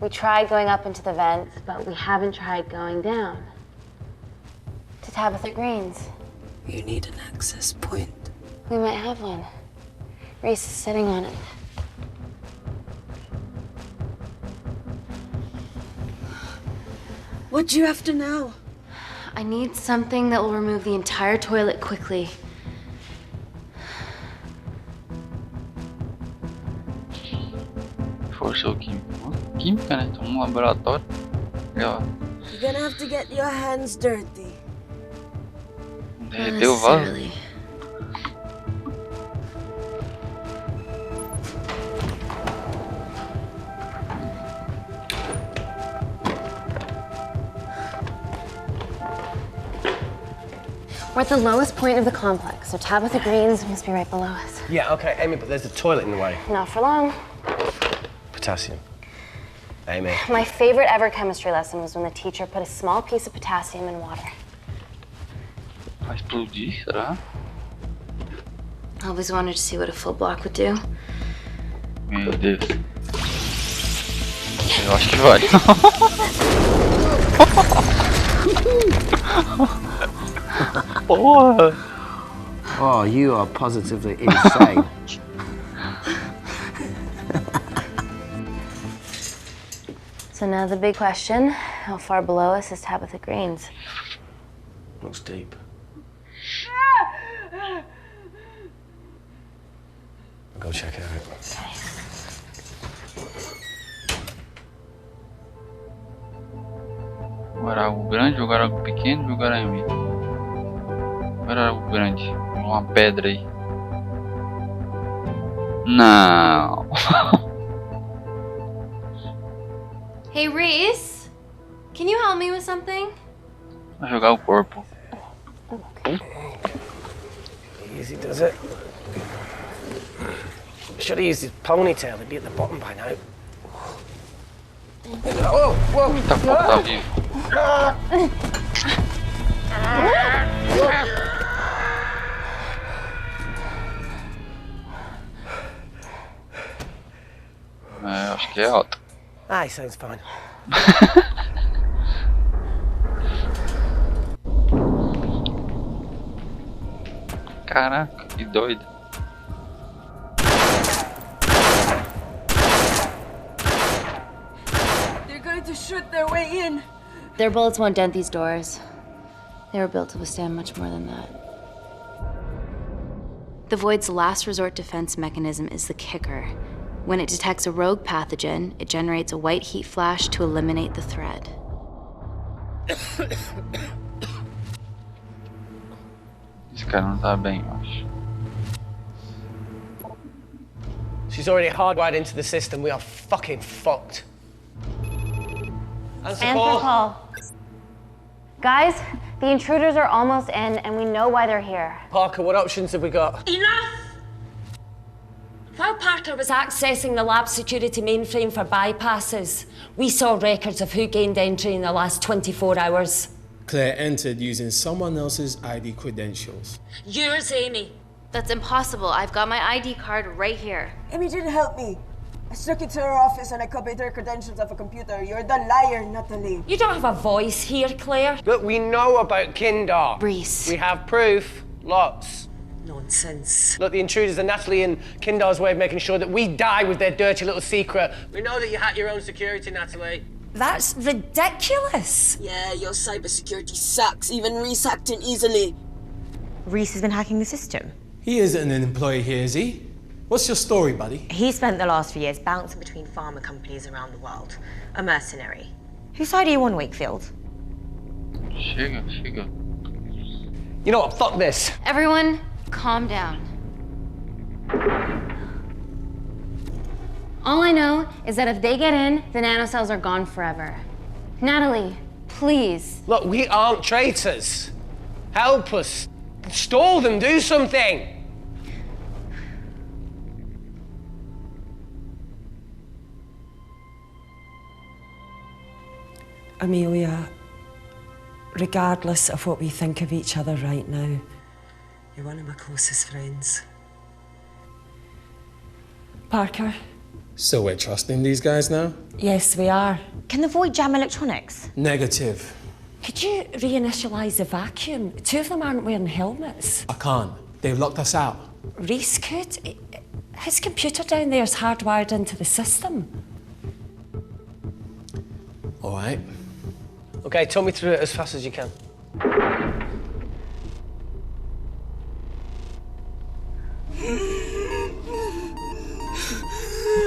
We tried going up into the vents, but we haven't tried going down. To Tabitha Green's. You need an access point. We might have one. Reese is sitting on it. What do you after now? I need something that will remove the entire toilet quickly. Forçou química. Química, né? Então, um laboratório. Legal. You're gonna have to get your hands dirty. Derreteu o vaso. We're at the lowest point of the complex, so Tabitha Green's must be right below us. Yeah, okay, Amy, but there's a toilet in the way. Not for long. Potassium. Amy. My favorite ever chemistry lesson was when the teacher put a small piece of potassium in water. Vai explodir, será? I always wanted to see what a full block would do. Meu Deus. Eu acho que vai. Porra! Oh, you are positively insane. So now the big question, how far below us is Tabitha Green's? Looks deep. I'll go check it out. Okay. Agora algo grande, jogar algo pequeno, jogar em mim. Agora algo grande. Uma pedra aí. Não. Hey, Reese, can you help me with something? Vai jogar o corpo. Okay. Easy does it. Should have used his ponytail, he'd be at the bottom by now. Whoa, whoa! Tá falta vivo. É, acho que é alto. Ah, he sounds fine. Caraca, que doido. They're going to shoot their way in. Their bullets won't dent these doors. They were built to withstand much more than that. The Void's last resort defense mechanism is the kicker. When it detects a rogue pathogen, it generates a white heat flash to eliminate the threat. Esse cara não tá bem, eu acho. She's already hardwired into the system. We are fucking fucked. Answer call. Guys, the intruders are almost in, and we know why they're here. Parker, what options have we got? Enough! While Parker was accessing the lab security mainframe for bypasses, we saw records of who gained entry in the last 24 hours. Claire entered using someone else's ID credentials. Yours, Amy. That's impossible. I've got my ID card right here. Amy didn't help me. I snuck into her office and I copied her credentials off a computer. You're the liar, Natalie. You don't have a voice here, Claire. Look, we know about Kindar. Reese. We have proof. Lots. Nonsense. Look, the intruders are Natalie and Kindar's way of making sure that we die with their dirty little secret. We know that you hack your own security, Natalie. That's ridiculous. Yeah, your cybersecurity sucks. Even Reese hacked it easily. Reese has been hacking the system. He isn't an employee here, is he? What's your story, buddy? He spent the last few years bouncing between pharma companies around the world. A mercenary. Whose side are you on, Wakefield? Chega. You know what? Fuck this. Everyone, calm down. All I know is that if they get in, the nanocells are gone forever. Natalie, please. Look, we aren't traitors. Help us. Stall them, do something. Amelia, regardless of what we think of each other right now, You're one of my closest friends. Parker? So we're trusting these guys now? Yes, we are. Can the void jam electronics? Negative. Could you reinitialize the vacuum? Two of them aren't wearing helmets. I can't. They've locked us out. Reese could. His computer down there is hardwired into the system. All right. Okay, talk me through it as fast as you can.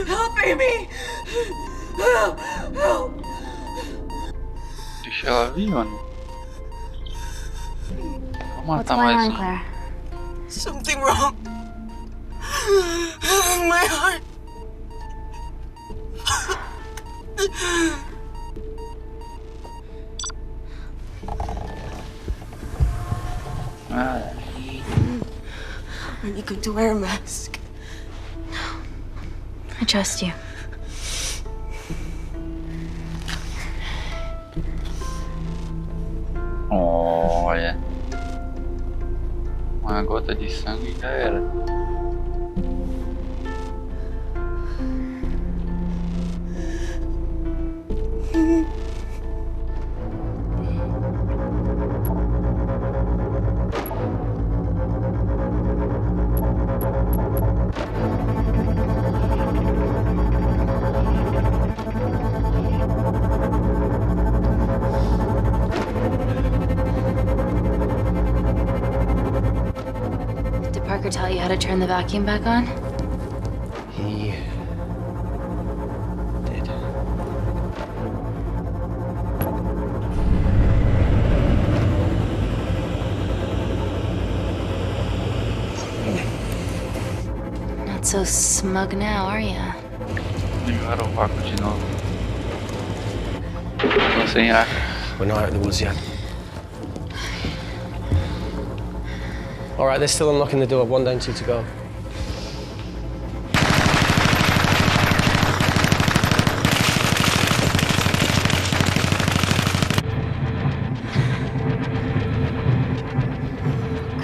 Help, Amy! Help! Help! Deixa ela vir, mano. Vou What's matar going mais on, um. Claire? Something wrong. My heart. Ah, Are you going to wear a mask? I trust you. olha. Uma gota de sangue já era. Did Parker tell you how to turn the vacuum back on? He did. Not so smug now, are ya? Ligaram o vácuo de novo. Tô sem ar. We're not out of the woods yet. All right, they're still unlocking the door. 1 down, 2 to go.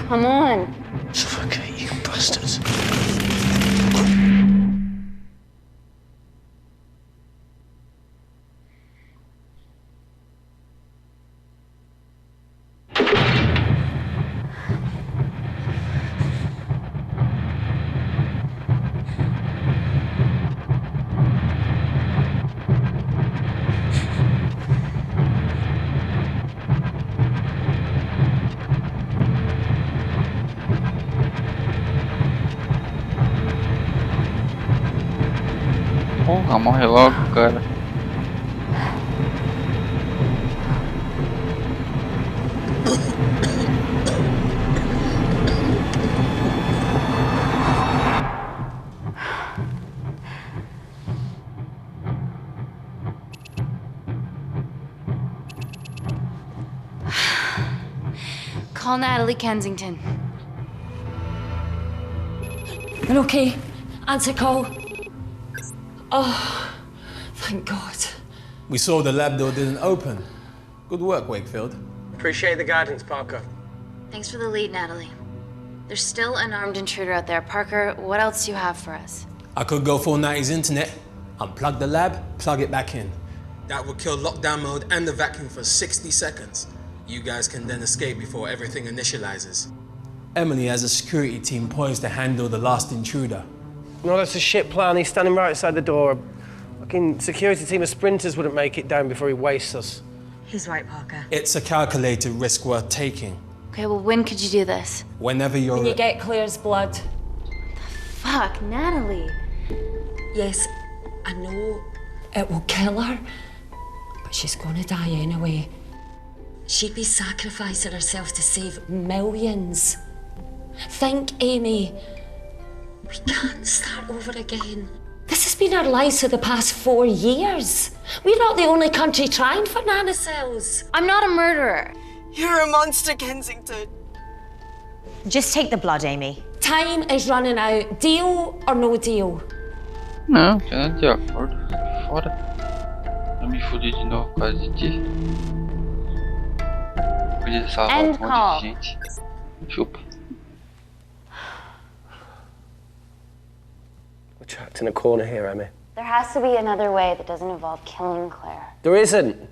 Come on. Suffocate, you bastards. Porra, morre logo, cara. Call Natalie Kensington. We're okay. Answer call. Oh, thank God. We saw the lab door didn't open. Good work, Wakefield. Appreciate the guidance, Parker. Thanks for the lead, Natalie. There's still an armed intruder out there. Parker, what else do you have for us? I could go full 90s internet, unplug the lab, plug it back in. That would kill lockdown mode and the vacuum for 60 seconds. You guys can then escape before everything initializes. Emily has a security team poised to handle the last intruder. No, that's a shit plan. He's standing right outside the door. A fucking security team of sprinters wouldn't make it down before he wastes us. He's right, Parker. It's a calculated risk worth taking. Okay, well, when could you do this? Whenever you're... When you get Claire's blood. Fuck, Natalie. Yes, I know it will kill her, but she's gonna die anyway. She'd be sacrificing herself to save millions. Think, Amy. We can't start over again. This has been our lives for the past 4 years. We're not the only country trying for nanocells. I'm not a murderer. You're a monster, Kensington. Just take the blood, Amy. Time is running out. Deal or no deal? Não, já não de acordo. Fora. Eu me fudi de novo por causa de ti. Podia salvar um monte de gente. Chupa. We're trapped in a corner here, Emmy. There has to be another way that doesn't involve killing Claire. There isn't.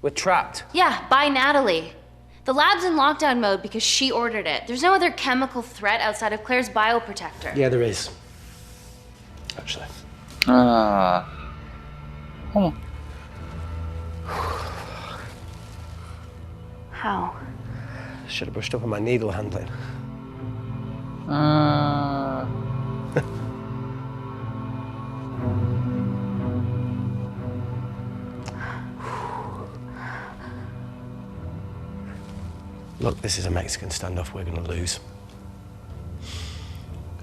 We're trapped. Yeah, by Natalie. The lab's in lockdown mode because she ordered it. There's no other chemical threat outside of Claire's bioprotector. Yeah, there is. Actually. Ah. Como? How? Should have brushed up on my needle handling. Ah. Look, this is a Mexican standoff we're going to lose.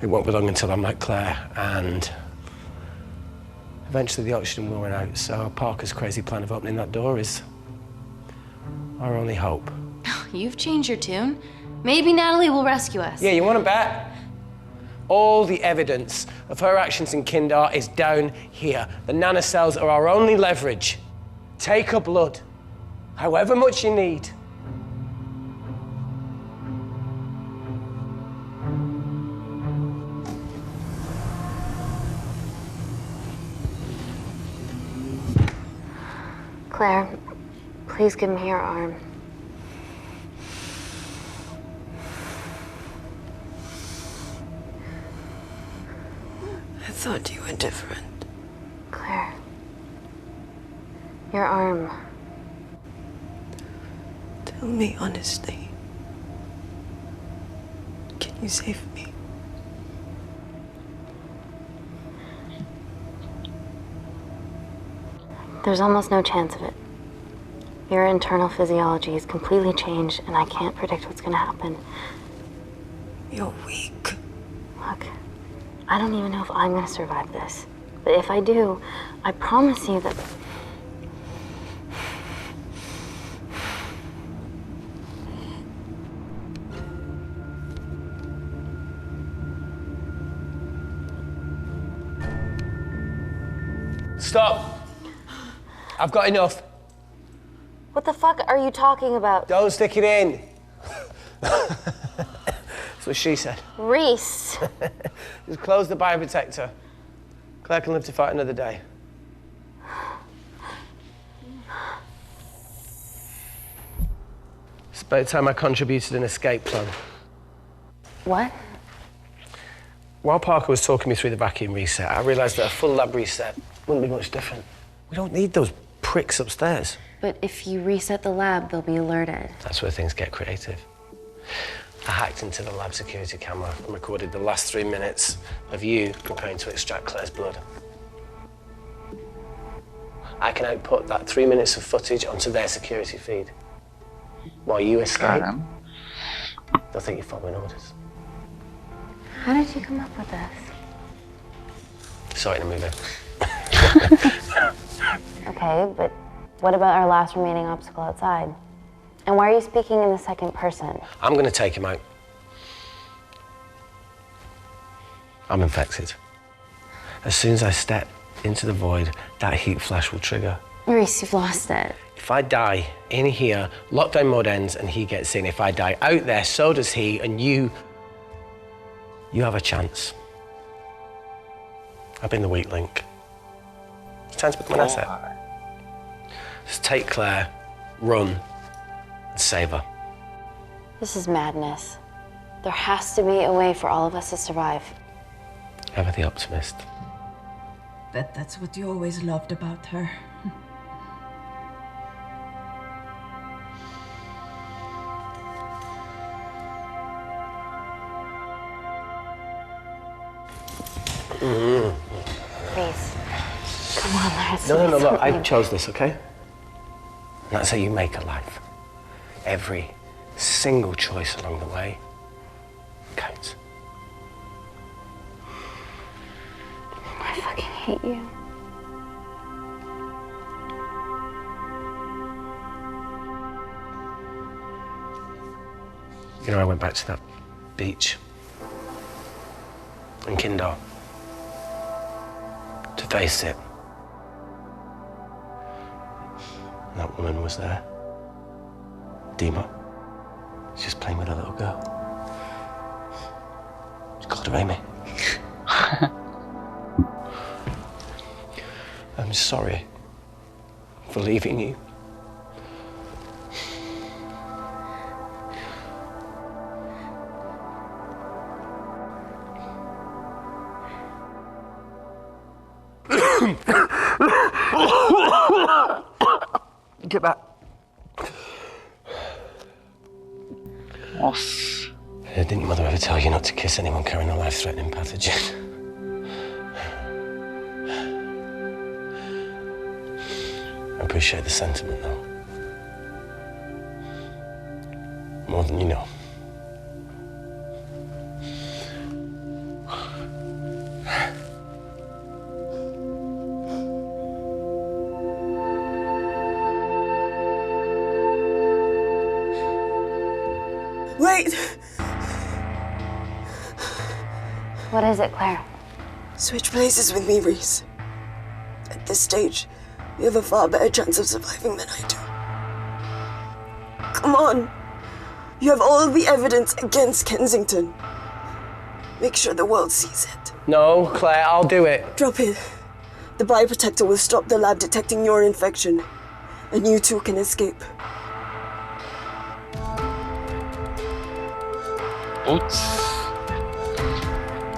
It won't be long until I'm like Claire, and eventually the oxygen will run out, so Parker's crazy plan of opening that door is our only hope. You've changed your tune. Maybe Natalie will rescue us. Yeah, you want to bet? All the evidence of her actions in Kindar is down here. The nanocells are our only leverage. Take her blood, however much you need. Claire, please give me your arm. I thought you were different. Claire, your arm. Tell me honestly. Can you save me? There's almost no chance of it. Your internal physiology is completely changed, and I can't predict what's gonna happen. You're weak. Look, I don't even know if I'm gonna survive this. But if I do, I promise you that... Stop! I've got enough. What the fuck are you talking about? Don't stick it in. That's what she said. Reese. Just close the bioprotector. Claire can live to fight another day. It's about time I contributed an escape plan. What? While Parker was talking me through the vacuum reset, I realised that a full lab reset wouldn't be much different. We don't need those pricks upstairs. But if you reset the lab, they'll be alerted. That's where things get creative. I hacked into the lab security camera and recorded the last 3 minutes of you preparing to extract Claire's blood. I can output that 3 minutes of footage onto their security feed. While you escape, they'll think you're following orders. How did you come up with this? Saw it in a movie. Okay, but what about our last remaining obstacle outside? And why are you speaking in the second person? I'm going to take him out. I'm infected. As soon as I step into the void, that heat flash will trigger. Maurice, you've lost it. If I die in here, lockdown mode ends and he gets in. If I die out there, so does he, and you have a chance. I've been the weak link. It's time to become an asset. Just take Claire, run, and save her. This is madness. There has to be a way for all of us to survive. Ever the optimist. Bet that's what you always loved about her. Please. Come on, let's No, look, I chose this, okay? And that's how you make a life. Every single choice along the way counts. I fucking hate you. You know, I went back to that beach in Kindar to face it. And that woman was there. Dima. She's just playing with a little girl. She called her Amy. I'm sorry for leaving you. Get back. Nossa. Didn't your mother ever tell you not to kiss anyone carrying a life-threatening pathogen? I appreciate the sentiment, though. More than you know. Wait! What is it, Claire? Switch places with me, Reese. At this stage, you have a far better chance of surviving than I do. Come on. You have all the evidence against Kensington. Make sure the world sees it. No, Claire, I'll do it. Drop it. The bioprotector will stop the lab detecting your infection, and you two can escape. Oops.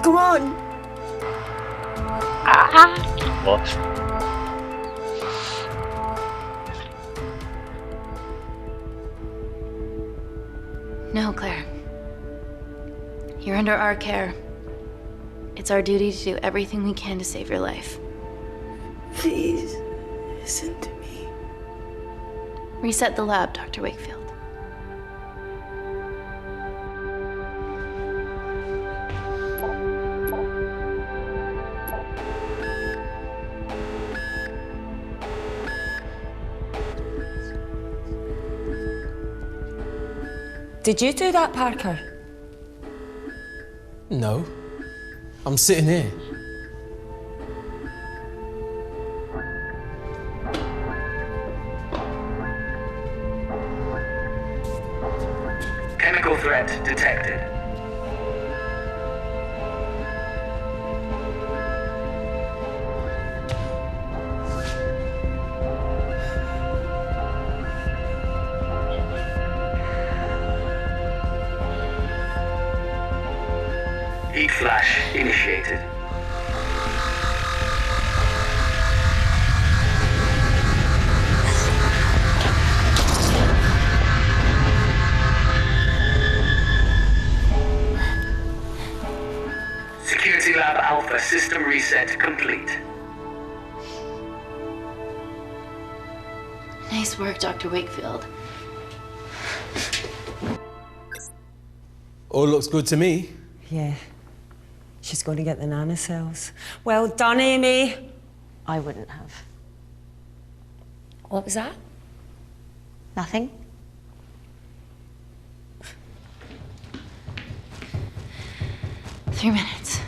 Come on. What? No, Claire. You're under our care. It's our duty to do everything we can to save your life. Please, listen to me. Reset the lab, Dr. Wakefield. Did you do that, Parker? No. I'm sitting here. Chemical threat detected. Heat flash initiated. Security Lab Alpha system reset complete. Nice work, Dr. Wakefield. All looks good to me. Yeah. She's going to get the nanocells. Well done, Amy. I wouldn't have. What was that? Nothing. 3 minutes.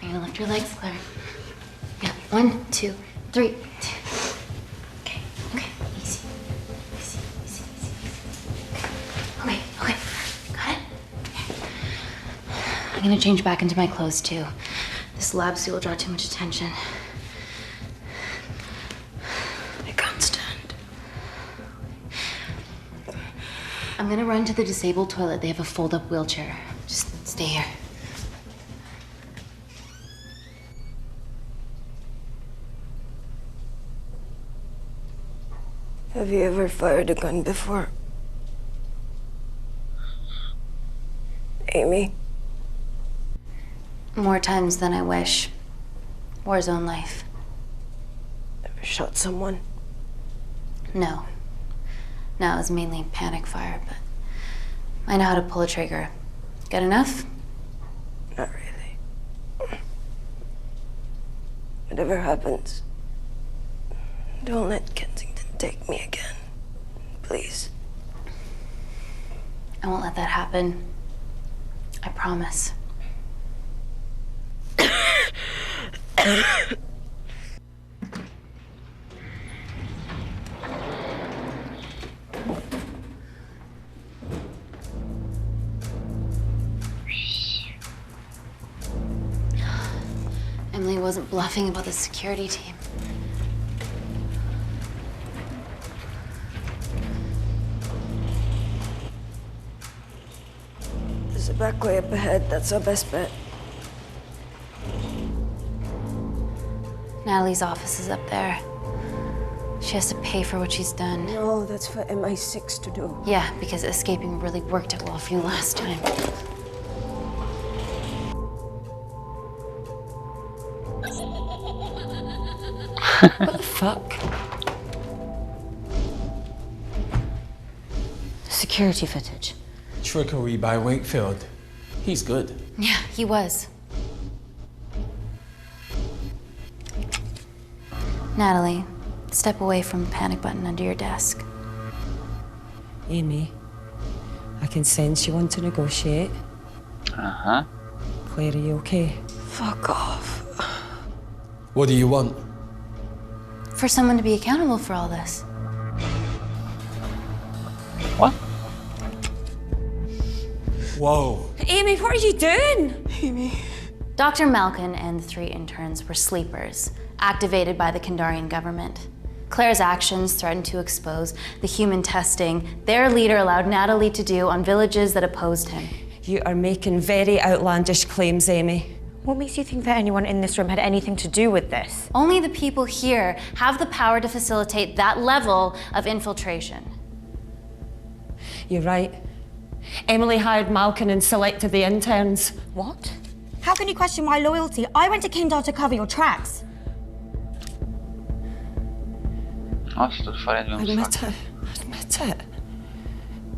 You're gonna lift your legs, Claire. Yeah, 1, 2, 3. Okay, okay, easy. Easy, easy, easy, easy. Okay, okay, got it? I'm gonna change back into my clothes too. This lab suit will draw too much attention. I can't stand. I'm gonna run to the disabled toilet. They have a fold-up wheelchair. Just stay here. Have you ever fired a gun before? Amy? More times than I wish. Warzone life. Ever shot someone? No. No, it was mainly panic fire, but I know how to pull a trigger. Good enough? Not really. Whatever happens, don't let Kensington take me again. Please. I won't let that happen. I promise. Emily wasn't bluffing about the security team. There's a back way up ahead. That's our best bet. Natalie's office is up there. She has to pay for what she's done. No, that's for MI6 to do. Yeah, because escaping really worked out well for you last time. What the fuck? Security footage. Trickery by Wakefield. He's good. Yeah, he was. Natalie, step away from the panic button under your desk. Amy, I can sense you want to negotiate. Uh-huh. Claire, are you okay? Fuck off. What do you want? For someone to be accountable for all this. What? Whoa. Amy, what are you doing? Amy. Dr. Malkin and the 3 interns were sleepers, activated by the Kandarian government. Claire's actions threatened to expose the human testing their leader allowed Natalie to do on villages that opposed him. You are making very outlandish claims, Amy. What makes you think that anyone in this room had anything to do with this? Only the people here have the power to facilitate that level of infiltration. You're right. Emily hired Malkin and selected the interns. What? How can you question my loyalty? I went to Kindar to cover your tracks. Nossa, tô falhando de Admit it. Admit it.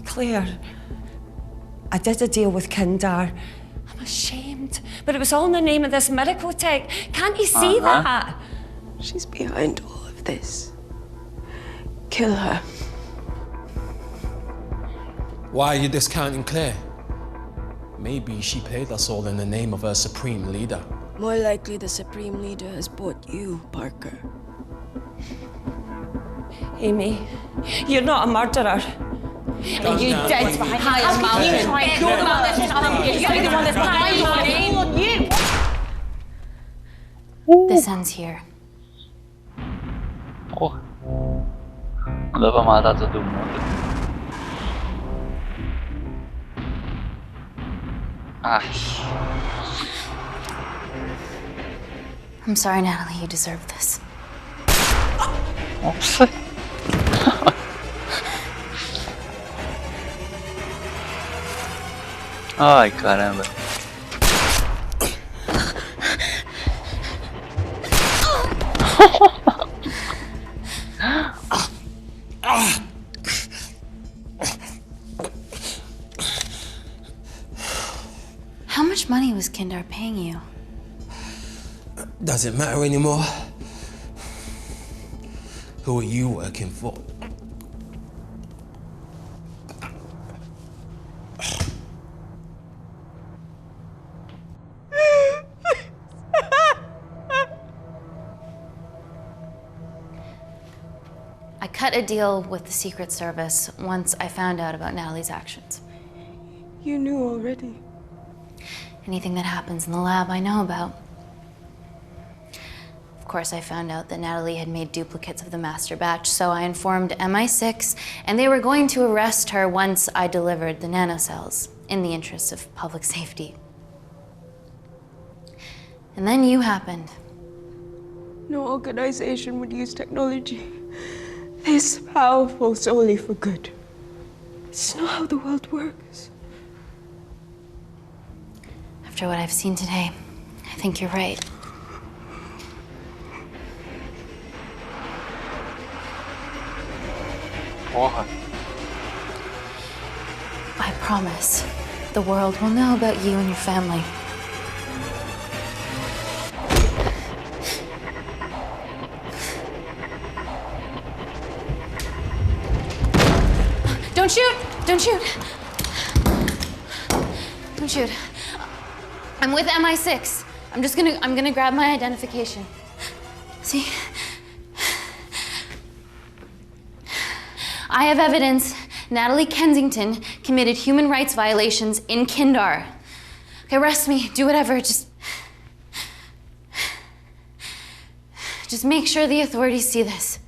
Claire, I did a deal with Kindar. I'm ashamed, but it was all in the name of this miracle tech. Can't you see that? She's behind all of this. Kill her. Why are you discounting Claire? Maybe she played us all in the name of her supreme leader. More likely the Supreme Leader has bought you, Parker. Amy, you're not a murderer. Calm You down. did hire Malkin. You're the one that's behind you. This ends here. Porra. Não dá pra matar todo mundo. Ah. I'm sorry, Natalie, you deserve this. Oops. Ai, caramba. much money was Kindar paying you? Does it matter anymore? Who are you working for? I cut a deal with the Secret Service once I found out about Natalie's actions. You knew already. Anything that happens in the lab, I know about. Of course, I found out that Natalie had made duplicates of the master batch, so I informed MI6, and they were going to arrest her once I delivered the nanocells, in the interest of public safety. And then you happened. No organization would use technology this powerful solely for good. It's not how the world works. After what I've seen today, I think you're right. Porra. I promise, the world will know about you and your family. Don't shoot! Don't shoot! Don't shoot. I'm with MI6. I'm gonna grab my identification. See? I have evidence Natalie Kensington committed human rights violations in Kindar. Okay, arrest me, do whatever, just make sure the authorities see this.